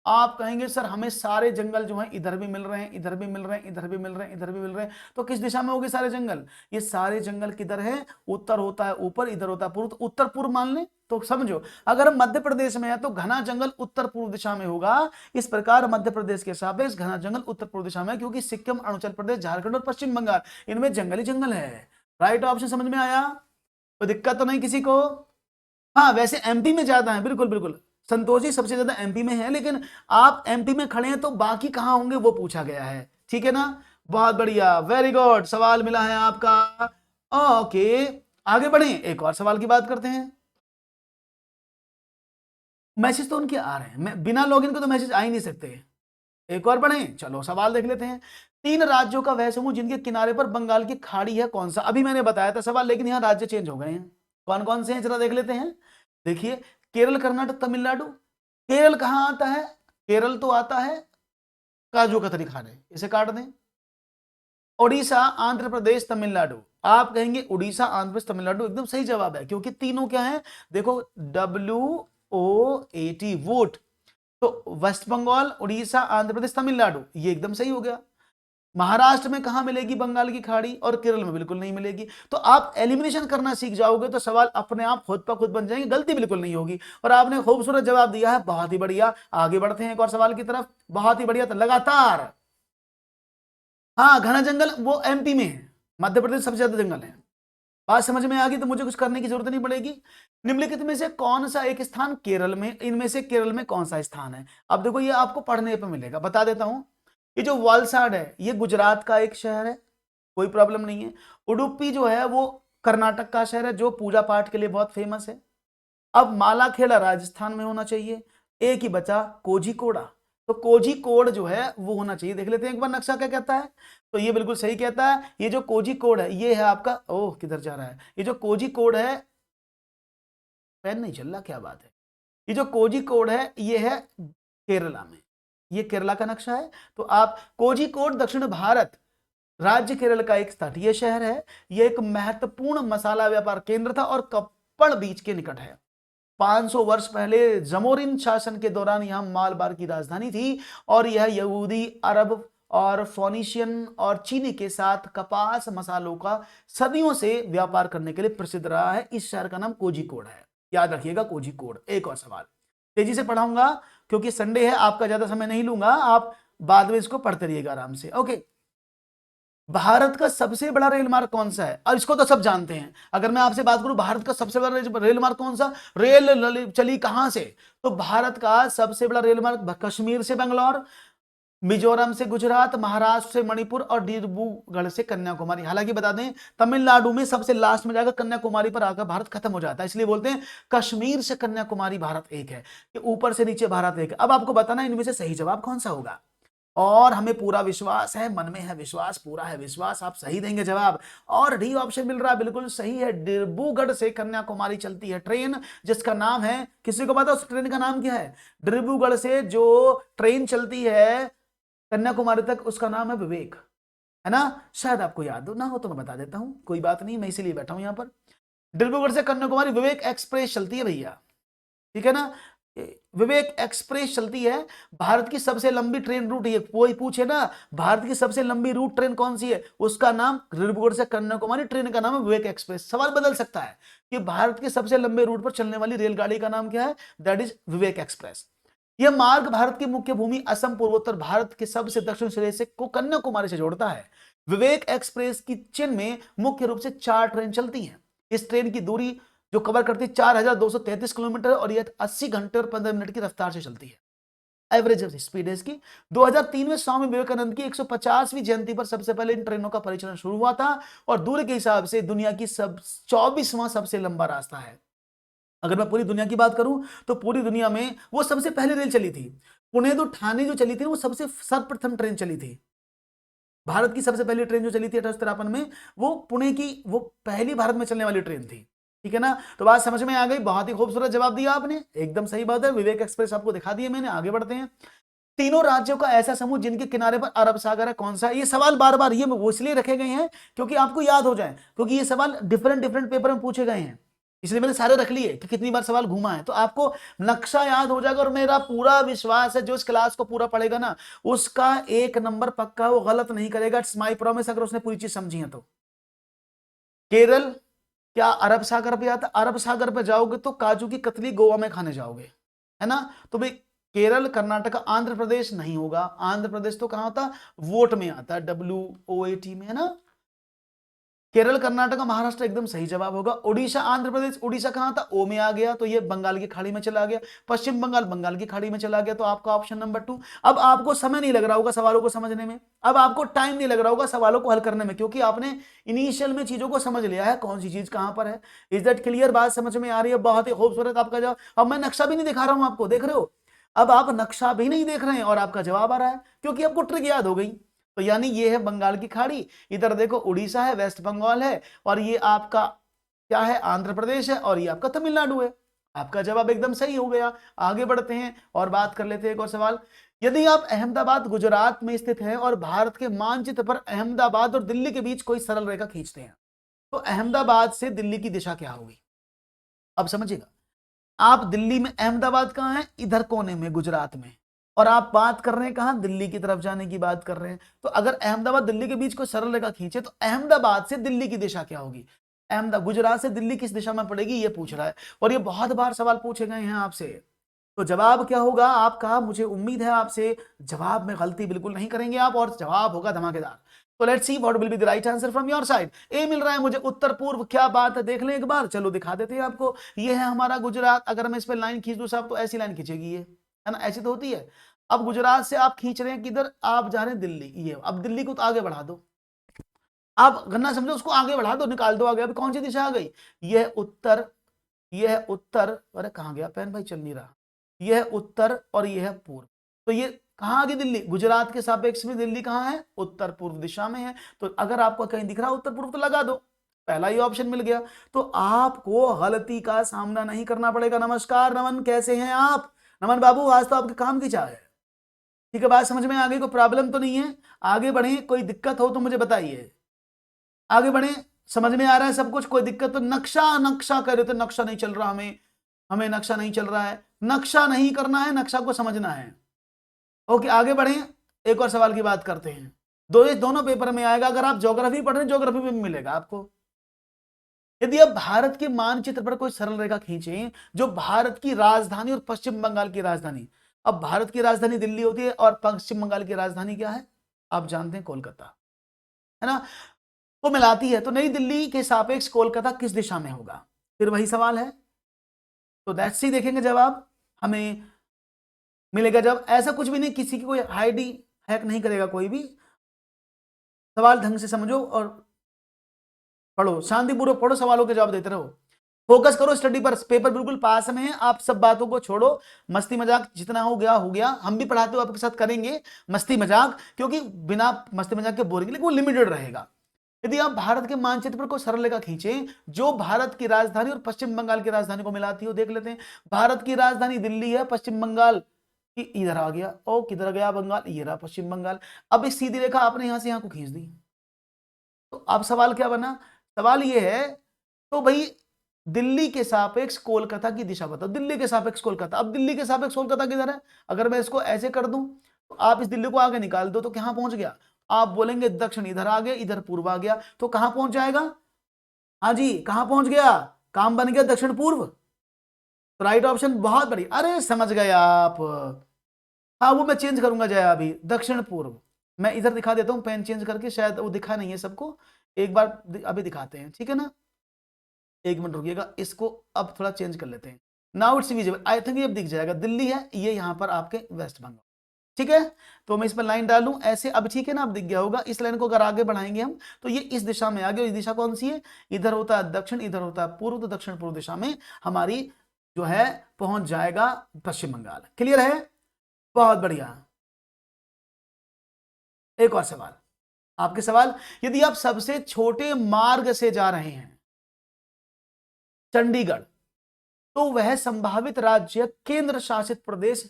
आप कहेंगे सर हमें सारे जंगल जो हैं इधर भी मिल रहे हैं, इधर भी मिल रहे हैं, इधर भी मिल रहे हैं, इधर भी मिल रहे हैं, तो किस दिशा में होंगे सारे जंगल? ये सारे जंगल किधर है? उत्तर होता है ऊपर, इधर होता है पूर्व, तो उत्तर पूर्व मान लें तो समझो, अगर हम मध्य प्रदेश में है तो घना जंगल उत्तर पूर्व दिशा में होगा। इस प्रकार मध्य प्रदेश के सापेक्ष घना जंगल उत्तर पूर्व दिशा में, क्योंकि सिक्किम, अरुणाचल प्रदेश, झारखंड और पश्चिम बंगाल इनमें जंगल ही जंगल है। राइट ऑप्शन समझ में आया? कोई दिक्कत तो नहीं किसी को? हाँ वैसे एमपी में ज्यादा है, बिल्कुल बिल्कुल संतोष जी सबसे ज्यादा एमपी में है, लेकिन आप एमपी में खड़े हैं तो बाकी कहां होंगे वो पूछा गया है, ठीक है ना। बहुत बढ़िया, वेरी गुड, सवाल मिला है आपका। ओके, आगे बढ़े, एक और सवाल की बात करते हैं। मैसेज तो उनके आ रहे हैं, मैं बिना लॉगिन के तो मैसेज आ ही नहीं सकते। एक और बढ़े, चलो सवाल देख लेते हैं। 3 राज्यों का वह समूह जिनके किनारे पर बंगाल की खाड़ी है कौन सा? अभी मैंने बताया था सवाल, लेकिन यहां राज्य चेंज हो गए हैं। कौन कौन से हैं जरा देख लेते हैं। देखिए, केरल, कर्नाटक, तमिलनाडु। केरल कहां आता है? केरल तो आता है काजू कतरी खाने, इसे काट दें। उड़ीसा, आंध्र प्रदेश, तमिलनाडु। आप कहेंगे उड़ीसा, आंध्र प्रदेश, तमिलनाडु, एकदम सही जवाब है, क्योंकि तीनों क्या है, देखो, WOAT, वोट। तो वेस्ट बंगाल, उड़ीसा, आंध्र प्रदेश, तमिलनाडु, ये एकदम सही हो गया। महाराष्ट्र में कहां मिलेगी बंगाल की खाड़ी? और केरल में बिल्कुल नहीं मिलेगी। तो आप एलिमिनेशन करना सीख जाओगे तो सवाल अपने आप खुद पर खुद बन जाएंगे, गलती बिल्कुल नहीं होगी। और आपने खूबसूरत जवाब दिया है, बहुत ही बढ़िया। आगे बढ़ते हैं एक और सवाल की तरफ, बहुत ही बढ़िया, तो लगातार। हाँ, घना जंगल वो एमपी में है, मध्य प्रदेश सबसे ज्यादा जंगल है। बात समझ में आ गई तो मुझे कुछ करने की जरूरत नहीं पड़ेगी। निम्नलिखित में से कौन सा एक स्थान केरल में, इनमें से केरल में कौन सा स्थान है? अब देखो, ये आपको पढ़ने पे मिलेगा, बता देता हूं। ये जो वालसाड है, ये गुजरात का एक शहर है, कोई प्रॉब्लम नहीं है। उडुपी जो है वो कर्नाटक का शहर है, जो पूजा पाठ के लिए बहुत फेमस है। अब मालाखेड़ा राजस्थान में होना चाहिए। एक ही बचा कोझिकोड़ा, तो कोझिकोड जो है वो होना चाहिए। देख लेते हैं एक बार नक्शा क्या कहता है। तो ये बिल्कुल सही कहता है, ये जो कोझिकोड है ये है आपका, ओह किधर जा रहा है, ये जो कोझिकोड है, पेन नहीं चल रहा, क्या बात है। ये जो कोझिकोड है ये है केरला में, ये केरला का नक्शा है। तो आप कोझिकोड दक्षिण भारत राज्य केरल का एक तटीय शहर है। यह एक महत्वपूर्ण मसाला व्यापार केंद्र था और कप्पड़ बीच के निकट है। 500 वर्ष पहले जमोरिन शासन के दौरान यहां मालबार की राजधानी थी, और यह यहूदी, अरब और फोनिशियन और चीनी के साथ कपास मसालों का सदियों से व्यापार करने के लिए प्रसिद्ध रहा है। इस शहर का नाम कोझिकोड है, याद रखिएगा कोझिकोड। एक और सवाल तेजी से पढ़ाऊंगा, क्योंकि संडे है, आपका ज्यादा समय नहीं लूंगा, आप बाद में इसको पढ़ते रहिएगा आराम से। ओके, भारत का सबसे बड़ा रेल मार्ग कौन सा है? अब इसको तो सब जानते हैं। अगर मैं आपसे बात करूं भारत का सबसे बड़ा रेल मार्ग कौन सा, चली कहां से, तो भारत का सबसे बड़ा रेल मार्ग कश्मीर से बंगलौर, मिजोरम से गुजरात, महाराष्ट्र से मणिपुर और डिब्रूगढ़ से कन्याकुमारी। हालांकि बता दें, तमिलनाडु में सबसे लास्ट में जाकर कन्याकुमारी पर आकर भारत खत्म हो जाता है, इसलिए बोलते हैं कश्मीर से कन्याकुमारी भारत एक है, कि ऊपर से नीचे भारत एक है। अब आपको बताना इनमें से सही जवाब कौन सा होगा, और हमें पूरा विश्वास है, मन में है विश्वास, पूरा है विश्वास, आप सही देंगे जवाब। और डी ऑप्शन मिल रहा है, बिल्कुल सही है। डिब्रूगढ़ से कन्याकुमारी चलती है ट्रेन, जिसका नाम है, किसी को पता उस ट्रेन का नाम क्या है? डिब्रूगढ़ से जो ट्रेन चलती है कन्याकुमारी तक, उसका नाम है विवेक, है ना। शायद आपको याद ना हो तो मैं बता देता हूं, कोई बात नहीं, मैं इसीलिए बैठा हूं यहां पर। डिब्रूगढ़ से कन्याकुमारी विवेक एक्सप्रेस चलती है भैया, ठीक है ना। विवेक एक्सप्रेस चलती है। भारत की सबसे लंबी ट्रेन रूट ये, कोई पूछे ना भारत की सबसे लंबी रूट ट्रेन कौन सी है, उसका नाम डिब्रूगढ़ से कन्याकुमारी ट्रेन का नाम है विवेक एक्सप्रेस। सवाल बदल सकता है कि भारत के सबसे लंबे रूट पर चलने वाली रेलगाड़ी का नाम क्या है, दैट इज विवेक एक्सप्रेस। यह मार्ग भारत की मुख्य भूमि असम, पूर्वोत्तर भारत के सबसे दक्षिण सिरे से को कन्याकुमारी से जोड़ता है। विवेक एक्सप्रेस की चेन में मुख्य रूप से 4 ट्रेन चलती हैं। इस ट्रेन की दूरी जो कवर करती है 4233 किलोमीटर, और यह 80 घंटे और 15 मिनट की रफ्तार से चलती है, एवरेज स्पीड है इसकी। 2003 में स्वामी विवेकानंद की 150वीं जयंती पर सबसे पहले इन ट्रेनों का परिचालन शुरू हुआ था, और दूरी के हिसाब से दुनिया की 24वां सबसे लंबा रास्ता है। अगर मैं पूरी दुनिया की बात करूं तो पूरी दुनिया में वो सबसे पहले रेल चली थी, पुणे तो ठाणे जो चली थी वो सबसे सर्वप्रथम ट्रेन चली थी। भारत की सबसे पहली ट्रेन जो चली थी 1853 में, वो पुणे की, वो पहली भारत में चलने वाली ट्रेन थी, ठीक है ना। तो बात समझ में आ गई, बहुत ही खूबसूरत जवाब दिया आपने, एकदम सही बात है। विवेक एक्सप्रेस आपको दिखा दिए मैंने, आगे बढ़ते हैं। तीनों राज्यों का ऐसा समूह जिनके किनारे पर अरब सागर है कौन सा? ये सवाल बार बार ये वो इसलिए रखे गए हैं क्योंकि आपको याद हो जाए, क्योंकि ये सवाल डिफरेंट डिफरेंट पेपर में पूछे गए हैं, इसलिए मैंने सारे रख लिए कि कितनी बार सवाल घूमा है, तो आपको नक्शा याद हो जाएगा। और मेरा पूरा विश्वास है जो इस क्लास को पूरा पढ़ेगा ना, उसका 1 नंबर पक्का, वो गलत नहीं करेगा, इट्स माई प्रॉमिस, अगर उसने पूरी चीज समझी है तो। केरल क्या अरब सागर पे आता? अरब सागर पे जाओगे तो काजू की कतली गोवा में खाने जाओगे, है ना। तो भाई केरल, कर्नाटक, आंध्र प्रदेश नहीं होगा, आंध्र प्रदेश तो कहां होता, वोट में आता है, WOAT में, है ना। केरल, कर्नाटक, महाराष्ट्र एकदम सही जवाब होगा। उड़ीसा, आंध्र प्रदेश, उड़ीसा कहां था, ओ में आ गया तो ये बंगाल की खाड़ी में चला गया। पश्चिम बंगाल बंगाल की खाड़ी में चला गया, तो आपका ऑप्शन नंबर 2। अब आपको समय नहीं लग रहा होगा सवालों को समझने में, अब आपको टाइम नहीं लग रहा होगा सवालों को हल करने में, क्योंकि आपने इनिशियल में चीजों को समझ लिया है कौन सी चीज कहां पर है। Is that clear? बात समझ में आ रही है? बहुत ही खूबसूरत आपका जवाब। अब मैं नक्शा भी नहीं दिखा रहा हूं आपको, देख रहे हो? अब आप नक्शा भी नहीं देख रहे हैं और आपका जवाब आ रहा है, क्योंकि आपको ट्रिक याद हो गई। तो यानी ये है बंगाल की खाड़ी, इधर देखो उड़ीसा है, वेस्ट बंगाल है, और ये आपका क्या है, आंध्र प्रदेश है, और ये आपका तमिलनाडु है। आपका जवाब एकदम सही हो गया। आगे बढ़ते हैं और बात कर लेते हैं एक और सवाल। यदि आप अहमदाबाद गुजरात में स्थित हैं और भारत के मानचित्र पर अहमदाबाद और दिल्ली के बीच कोई सरल रेखा खींचते हैं, तो अहमदाबाद से दिल्ली की दिशा क्या होगी? अब समझिएगा, आप दिल्ली में, अहमदाबाद कहां है, इधर कोने में गुजरात में, और आप बात कर रहे हैं कहां, दिल्ली की तरफ जाने की बात कर रहे हैं। तो अगर अहमदाबाद दिल्ली के बीच कोई सरल रेखा खींचे तो अहमदाबाद से दिल्ली की दिशा क्या होगी? अहमदाबाद, गुजरात से दिल्ली किस दिशा में पड़ेगी, ये पूछ रहा है, और ये बहुत बार सवाल पूछे गए हैं आपसे। तो जवाब क्या होगा आपका? मुझे उम्मीद है आपसे जवाब में गलती बिल्कुल नहीं करेंगे आप, और जवाब होगा धमाकेदार। तो let's see what will be the right answer from your side. A मिल रहा है मुझे, उत्तर पूर्व। क्या बात है, देख लें एक बार, चलो दिखा देते हैं आपको। ये है हमारा गुजरात। अगर मैं इस पर लाइन खींच दूं साहब, तो ऐसी लाइन खींचेगी ये, है ना, ऐसी तो होती है। अब गुजरात से आप खींच रहे हैं किधर, आप जा रहे हैं दिल्ली, ये अब दिल्ली को तो आगे बढ़ा दो, आप गन्ना समझो, उसको आगे बढ़ा दो, निकाल दो आगे। अभी कौन सी दिशा आ गई, यह उत्तर, यह उत्तर, अरे कहां गया पेन भाई, चल नहीं रहा। यह है उत्तर और यह है पूर्व, तो ये कहां आ गई दिल्ली, गुजरात के सापेक्ष में दिल्ली कहां है, उत्तर पूर्व दिशा में है। तो अगर आपको कहीं दिख रहा है उत्तर पूर्व, तो लगा दो, पहला ही ऑप्शन मिल गया। तो आपको गलती का सामना नहीं करना पड़ेगा। नमस्कार नमन, कैसे हैं आप? नमन बाबू, आज तो आपके काम की चाह है। ठीक है, बात समझ में आ गई? कोई प्रॉब्लम तो नहीं है? आगे बढ़े, कोई दिक्कत हो तो मुझे बताइए। आगे बढ़े, समझ में आ रहा है सब कुछ? कोई दिक्कत तो? नक्शा नक्शा कह रहे थे, नक्शा नहीं चल रहा, हमें हमें नक्शा नहीं चल रहा है। नक्शा नहीं करना है, नक्शा को समझना है। ओके, आगे बढ़े, एक और सवाल की बात करते हैं। दोनों पेपर में आएगा। अगर आप ज्योग्राफी पढ़ रहे हैं, ज्योग्राफी में मिलेगा आपको। यदि आप भारत के मानचित्र पर कोई सरल रेखा खींचे जो भारत की राजधानी और पश्चिम बंगाल की राजधानी, अब भारत की राजधानी दिल्ली होती है और पश्चिम बंगाल की राजधानी क्या है, आप जानते हैं, कोलकाता, है ना, तो मिलाती है। तो नई दिल्ली के सापेक्ष कोलकाता किस दिशा में होगा? फिर वही सवाल है। तो दैट्स ही देखेंगे जवाब हमें मिलेगा। जब ऐसा कुछ भी नहीं, किसी की कोई आईडी हैक नहीं करेगा कोई भी। सवाल ढंग से समझो और पढ़ो, शांतिपूर्वक पढ़ो, सवालों के जवाब देते रहो, फोकस करो स्टडी पर। पेपर बिल्कुल पास में है, आप सब बातों को छोड़ो, मस्ती मजाक जितना हो गया हो गया। हम भी पढ़ाते हुए आपके साथ करेंगे मस्ती मजाक, क्योंकि बिना मस्ती मजाक के बोरेंगे, लेकिन वो लिमिटेड रहेगा। यदि आप भारत के मानचित्र पर कोई सरल रेखा खींचे जो भारत की राजधानी और पश्चिम बंगाल की राजधानी को मिलाती हो, देख लेते हैं। भारत की राजधानी दिल्ली है, पश्चिम बंगाल इधर आ गया, ओ किधर गया बंगाल, ये रहा पश्चिम बंगाल। अब इस सीधी रेखा आपने यहां से यहां को खींच दी, तो अब सवाल क्या बना? सवाल ये है, तो भाई दिल्ली के सापेक्ष कोलकाता की दिशा बताओ। दिल्ली के सापेक्ष कोलकाता, अब दिल्ली के सापेक्ष कोलकाता किधर है? अगर मैं इसको ऐसे कर दूं, तो आप इस दिल्ली को आगे निकाल दो, तो कहां पहुंच गया? आप बोलेंगे दक्षिण इधर आ गया, इधर पूर्व आ गया, तो कहां पहुंच जाएगा? हाँ जी, कहां पहुंच गया? काम बन गया दक्षिण पूर्व। तो राइट ऑप्शन, बहुत बढ़िया, अरे समझ गए आप। हाँ, वो मैं चेंज करूंगा जया, अभी दक्षिण पूर्व मैं इधर दिखा देता हूं, पेन चेंज करके, शायद वो दिखा नहीं है सबको, एक बार अभी दिखाते हैं, ठीक है ना, एक मिनट रुकिएगा, इसको अब थोड़ा चेंज कर लेते हैं। Now it's visible, I think ये अब दिख जाएगा, दिल्ली है ये यहाँ पर आपके वेस्ट बंगाल, ठीक है। तो मैं इस पर लाइन डालूं ऐसे, अब ठीक है ना, अब दिख गया होगा। इस लाइन को अगर आगे बढ़ाएंगे हम, तो ये इस दिशा में आ गया। इस दिशा कौन सी है? इधर होता है दक्षिण, इधर होता है पूर्व, तो दक्षिण पूर्व दिशा में हमारी जो है पहुंच जाएगा पश्चिम बंगाल। क्लियर है? बहुत बढ़िया। एक और सवाल, आपके सवाल, यदि आप सबसे छोटे मार्ग से जा रहे हैं चंडीगढ़, तो वह संभावित राज्य केंद्र शासित प्रदेश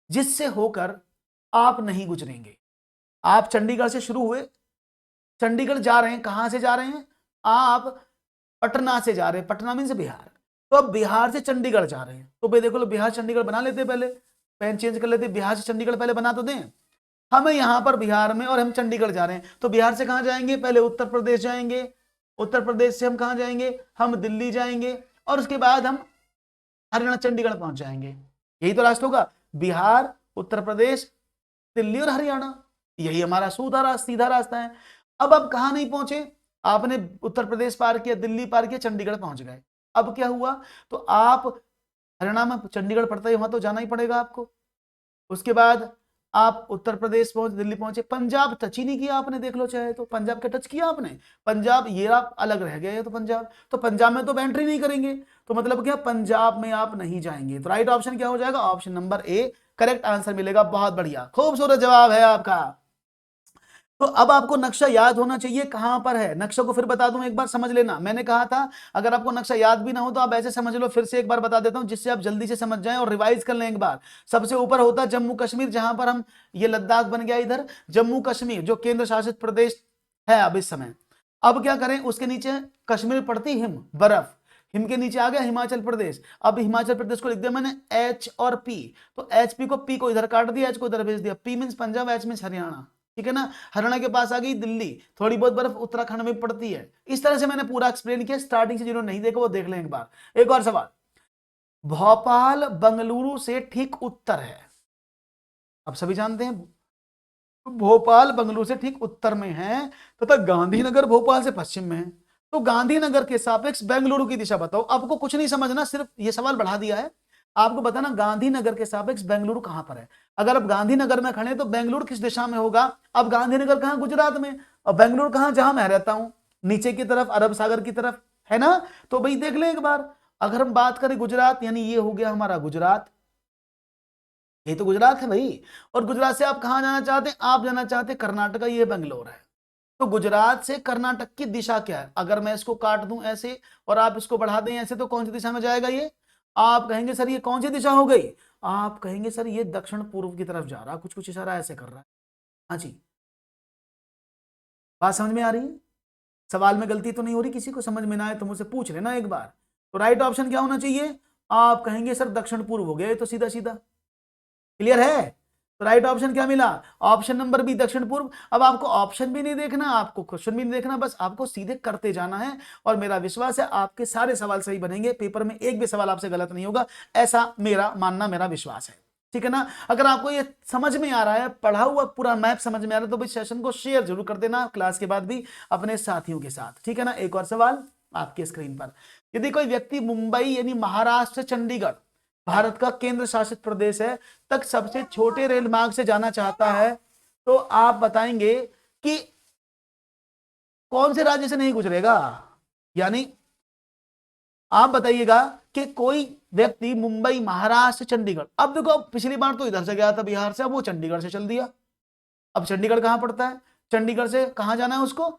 जिससे होकर आप नहीं गुजरेंगे। आप चंडीगढ़ से शुरू हुए, चंडीगढ़ जा रहे हैं, कहां से जा रहे हैं आप? पटना से जा रहे हैं, पटना मीन्स बिहार। तो अब बिहार से चंडीगढ़ जा रहे हैं, तो भाई देखो लो, बिहार चंडीगढ़ बना लेते, पहले पेन चेंज कर लेते, बिहार से चंडीगढ़ पहले बना तो दें। हमें यहां पर बिहार में और हम चंडीगढ़ जा रहे हैं, तो बिहार से कहां जाएंगे? पहले उत्तर प्रदेश जाएंगे, उत्तर प्रदेश से हम कहां जाएंगे? हम दिल्ली जाएंगे, और उसके बाद हम हरियाणा चंडीगढ़ पहुंच जाएंगे। यही तो रास्ता होगा, बिहार, उत्तर प्रदेश, दिल्ली और हरियाणा, यही हमारा सीधा रास्ता है। अब कहां नहीं पहुंचे? आपने उत्तर प्रदेश पार किया, दिल्ली पार किया, चंडीगढ़ पहुंच गए। अब क्या हुआ, तो आप हरियाणा में चंडीगढ़ पड़ता है, वहां तो जाना ही पड़ेगा आपको। उसके बाद आप उत्तर प्रदेश पहुंच, दिल्ली पहुंचे, पंजाब टच ही नहीं किया आपने, देख लो चाहे तो पंजाब का टच किया आपने, पंजाब ये आप अलग रह गए, तो पंजाब में तो एंट्री नहीं करेंगे, तो मतलब क्या, पंजाब में आप नहीं जाएंगे। तो राइट ऑप्शन क्या हो जाएगा, option number A correct answer मिलेगा। बहुत बढ़िया, खूबसूरत जवाब है आपका। तो अब आपको नक्शा याद होना चाहिए कहां पर है। नक्शा को फिर बता दूं, एक बार समझ लेना। मैंने कहा था अगर आपको नक्शा याद भी ना हो तो आप ऐसे समझ लो, फिर से एक बार बता देता हूं जिससे आप जल्दी से समझ जाएं और रिवाइज कर लें एक बार। सबसे ऊपर होता है जम्मू कश्मीर, जहां पर हम, ये लद्दाख बन गया इधर, जम्मू कश्मीर जो केंद्र शासित प्रदेश है अब इस समय। अब क्या करें, उसके नीचे कश्मीर पड़ती हिम, बर्फ, हिम के नीचे आ गया हिमाचल प्रदेश। अब हिमाचल प्रदेश को लिख दिया मैंने एच और पी, तो एच पी को, पी को इधर काट दिया, एच को इधर भेज दिया, P means Punjab, H means Haryana, ठीक है ना। हरियाणा के पास आ गई दिल्ली, थोड़ी बहुत बर्फ उत्तराखंड में पड़ती है। इस तरह से मैंने पूरा एक्सप्लेन किया, स्टार्टिंग से जिन्होंने नहीं देखा वो देख लें एक बार। एक और सवाल, भोपाल बंगलुरु से ठीक उत्तर है, अब सभी जानते हैं भोपाल बंगलुरु से ठीक उत्तर में है, तथा गांधीनगर भोपाल से पश्चिम में है। तो गांधीनगर के सापेक्ष बेंगलुरु की दिशा बताओ। आपको कुछ नहीं समझना, सिर्फ ये सवाल बढ़ा दिया है, आपको बताना गांधीनगर के सापेक्ष बेंगलुरु कहां पर है। अगर आप गांधीनगर में खड़े तो बेंगलुरु किस दिशा में होगा। अब गांधीनगर कहां, गुजरात में, और बेंगलुरु कहां, जहां मैं रहता हूं, नीचे की तरफ, अरब सागर की तरफ, है ना। तो भाई देख ले एक बार, अगर हम बात करें गुजरात, यानी ये हो गया हमारा गुजरात, ये तो गुजरात है भाई। और गुजरात से आप कहां जाना चाहते हैं, आप जाना चाहते हैं कर्नाटका, ये बेंगलोर है। तो गुजरात से कर्नाटक की दिशा क्या है, अगर मैं इसको काट दूं ऐसे और आप इसको बढ़ा दें ऐसे, तो कौन सी दिशा में जाएगा ये। आप कहेंगे सर ये कौन सी दिशा हो गई, आप कहेंगे सर ये दक्षिण पूर्व की तरफ जा रहा, कुछ कुछ इशारा ऐसे कर रहा है। हाँ जी, बात समझ में आ रही है। सवाल में गलती तो नहीं हो रही, किसी को समझ में ना आए तो मुझसे पूछ लेना एक बार। तो राइट ऑप्शन क्या होना चाहिए, आप कहेंगे सर दक्षिण पूर्व हो गया, ये तो सीधा सीधा क्लियर है। तो राइट ऑप्शन क्या मिला, ऑप्शन नंबर बी दक्षिण पूर्व। अब आपको ऑप्शन भी नहीं देखना, आपको क्वेश्चन भी नहीं देखना, बस आपको सीधे करते जाना है। और मेरा विश्वास है आपके सारे सवाल सही बनेंगे, पेपर में एक भी सवाल आपसे गलत नहीं होगा, ऐसा मेरा मानना, मेरा विश्वास है, ठीक है ना। अगर आपको ये समझ में आ रहा है, पढ़ा हुआ पूरा मैप समझ में आ रहा है, तो भाई सेशन को शेयर जरूर कर देना क्लास के बाद भी अपने साथियों के साथ, ठीक है ना। एक और सवाल आपके स्क्रीन पर, यदि कोई व्यक्ति मुंबई यानी महाराष्ट्र से चंडीगढ़, भारत का केंद्र शासित प्रदेश है, तक सबसे छोटे रेल मार्ग से जाना चाहता है, तो आप बताएंगे कि कौन से राज्य से नहीं गुजरेगा। यानी आप बताइएगा कि कोई व्यक्ति मुंबई महाराष्ट्र चंडीगढ़, अब देखो पिछली बार तो इधर से गया था बिहार से, अब वो चंडीगढ़ से चल दिया। अब चंडीगढ़ कहां पड़ता है, चंडीगढ़ से कहां जाना है उसको,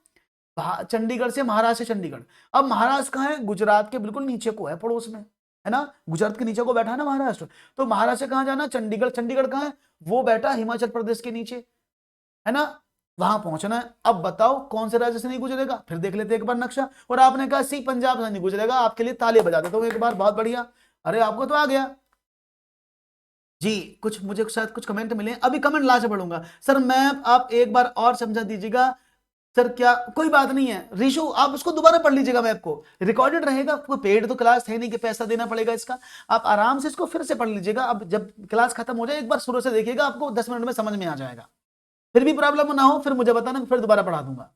चंडीगढ़ से महाराष्ट्र से चंडीगढ़। अब महाराष्ट्र कहां है, गुजरात के बिल्कुल नीचे को है, पड़ोस में है ना, गुजरात के नीचे को बैठा है ना महाराष्ट्र। तो महाराष्ट्र से कहां जाना, चंडीगढ़, चंडीगढ़ कहां है, वो बैठा हिमाचल प्रदेश के नीचे, है ना, वहां पहुंचना है। अब बताओ कौन से राज्य से नहीं गुजरेगा, फिर देख लेते एक बार नक्शा। और आपने कहा सी पंजाब से नहीं गुजरेगा, आपके लिए ताली बजा देता हूं एक बार, बहुत बढ़िया, अरे आपको तो आ गया जी। कुछ मुझे शायद कुछ कमेंट मिले, अभी कमेंट ला से पढ़ूंगा सर, मैं आप एक बार और समझा दीजिएगा सर। क्या कोई बात नहीं है ऋषु, आप उसको दोबारा पढ़ लीजिएगा, मैप को रिकॉर्डेड रहेगा, कोई पेड तो क्लास है नहीं कि पैसा देना पड़ेगा इसका, आप आराम से इसको फिर से पढ़ लीजिएगा। अब जब क्लास खत्म हो जाए एक बार शुरू से देखिएगा, आपको 10 मिनट में समझ में आ जाएगा। फिर भी प्रॉब्लम ना हो फिर मुझे बताना, फिर दोबारा पढ़ा दूंगा।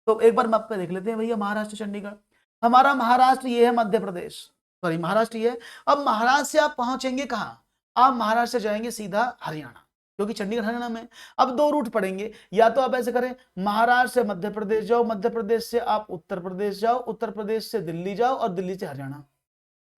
तो एक बार मैप पे देख लेते हैं भैया, महाराष्ट्र चंडीगढ़, हमारा महाराष्ट्र ये है, मध्य प्रदेश, सॉरी महाराष्ट्र ये है। अब महाराष्ट्र से आप पहुंचेंगे कहां, आप महाराष्ट्र से जाएंगे सीधा हरियाणा, क्योंकि चंडीगढ़ हरियाणा में। अब दो रूट पड़ेंगे, या तो आप ऐसे करें महाराष्ट्र से मध्य प्रदेश जाओ, मध्य प्रदेश से आप उत्तर प्रदेश जाओ, उत्तर प्रदेश से दिल्ली जाओ, और दिल्ली से हरियाणा,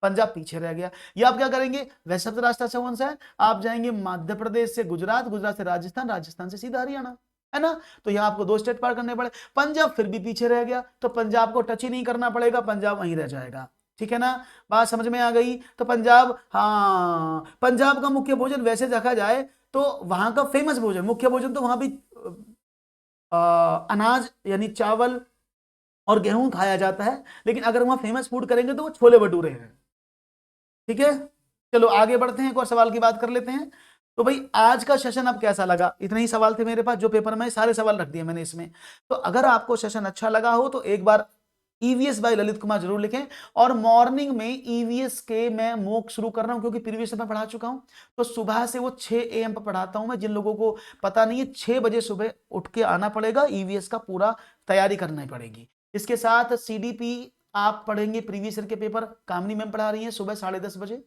पंजाब पीछे रह गया। या आप क्या करेंगे, वैसे तो रास्ता अच्छा कौन सा है, आप जाएंगे मध्य प्रदेश से गुजरात, गुजरात से राजस्थान, राजस्थान से सीधा हरियाणा, है ना। तो यहां आपको दो स्टेट पार करने पड़े, पंजाब फिर भी पीछे रह गया, तो पंजाब को टच ही नहीं करना पड़ेगा, पंजाब वहीं रह जाएगा, ठीक है ना। बात समझ में आ गई। तो पंजाब, हाँ पंजाब का मुख्य भोजन वैसे देखा जाए तो वहां का फेमस भोजन, मुख्य भोजन तो वहां भी अनाज यानी चावल और गेहूं खाया जाता है, लेकिन अगर वहां फेमस फूड करेंगे तो वो छोले भटूरे हैं, ठीक है। चलो आगे बढ़ते हैं, एक और सवाल की बात कर लेते हैं। तो भाई आज का सेशन अब कैसा लगा, इतने ही सवाल थे मेरे पास, जो पेपर में सारे सवाल रख दिए मैंने इसमें। तो अगर आपको सेशन अच्छा लगा हो तो एक बार ईवीएस बाय ललित कुमार जरूर लिखें। और मॉर्निंग में ईवीएस के मैं मॉक शुरू कर रहा हूं, क्योंकि प्रीवियस में पढ़ा चुका हूं, तो सुबह से वो 6 AM पर पढ़ाता हूं मैं। जिन लोगों को पता नहीं है, 6 बजे सुबह उठ के आना पड़ेगा, ईवीएस का पूरा तैयारी करनी पड़ेगी। इसके साथ CDP आप पढ़ेंगे, प्रीवियस ईयर के पेपर कामनी मैम पढ़ा रही हैं सुबह 10:30 बजे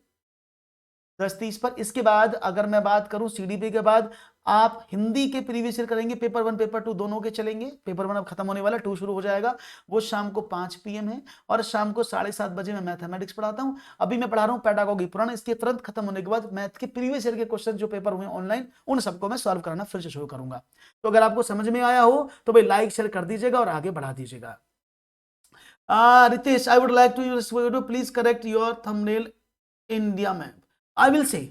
10:30 पर। इसके बाद अगर मैं बात करूं CDP के बाद आप हिंदी के प्रीवियस ईयर करेंगे, पेपर 1 पेपर 2 दोनों के चलेंगे। पेपर 1 अब खत्म होने वाला, 2 शुरू हो जाएगा, वो शाम को 5 PM है। और शाम को 7:30 बजे मैं मैथमेटिक्स पढ़ाता हूं। अभी मैं पढ़ा रहा हूं पेडागोगी पुराना, इसके तुरंत खत्म होने के बाद मैथ के प्रीवियस ईयर के क्वेश्चन जो पेपर हुए ऑनलाइन, उन सबको मैं सॉल्व कराना फिर से शुरू करूंगा। तो अगर आपको समझ में आया हो तो भाई लाइक शेयर कर दीजिएगा और आगे बढ़ा दीजिएगा। Ritesh, I would like to please correct your thumbnail India map. I will say.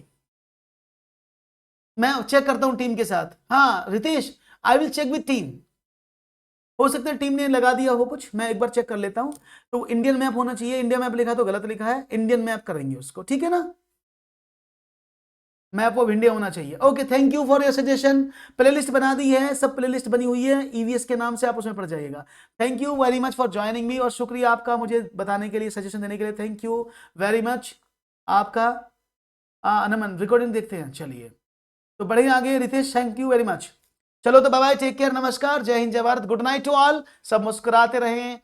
मैं चेक करता हूं टीम के साथ। हाँ Ritesh, I will check with team. हो सकता है टीम ने लगा दिया हो कुछ, मैं एक बार चेक कर लेता हूं। तो इंडियन मैप होना चाहिए, इंडिया मैप लिखा तो गलत लिखा है, इंडियन मैप करेंगे उसको, ठीक है ना। मैप ऑफ इंडिया होना चाहिए। Okay, thank you for your suggestion. Playlist बना दी है, सब प्लेलिस्ट बनी हुई है EVS के नाम से, आप उसमें पढ़ जाइएगा। Thank you very much for joining me, और शुक्रिया आपका मुझे बताने के लिए, सजेशन देने के लिए, थैंक यू वेरी मच आपका। अनमन रिकॉर्डिंग देखते हैं, चलिए तो बढ़िए आगे। Ritesh thank you very much. चलो तो बाय बाय, टेक केयर, नमस्कार, Jai Hind, Jai Bharat, good night to all. सब मुस्कुराते रहें,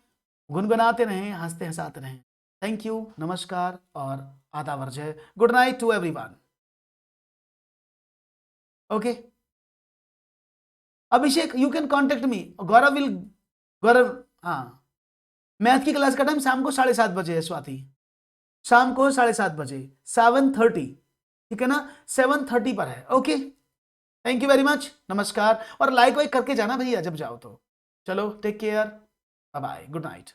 गुनगुनाते रहें, हंसते हंसाते रहें। थैंक यू, नमस्कार और आदाब, जय, good night to everyone. Okay Abhishek, you can contact me, Gaurav will, Gaurav, हाँ मैथ की क्लास का टाइम शाम को 7:30 बजे है स्वाति, शाम को 7:30 बजे, 7:30, ठीक है ना, 7:30 पर है। Okay thank you very much, नमस्कार, और लाइक वाइक करके जाना भैया जब जाओ तो। चलो take care, bye bye, good night.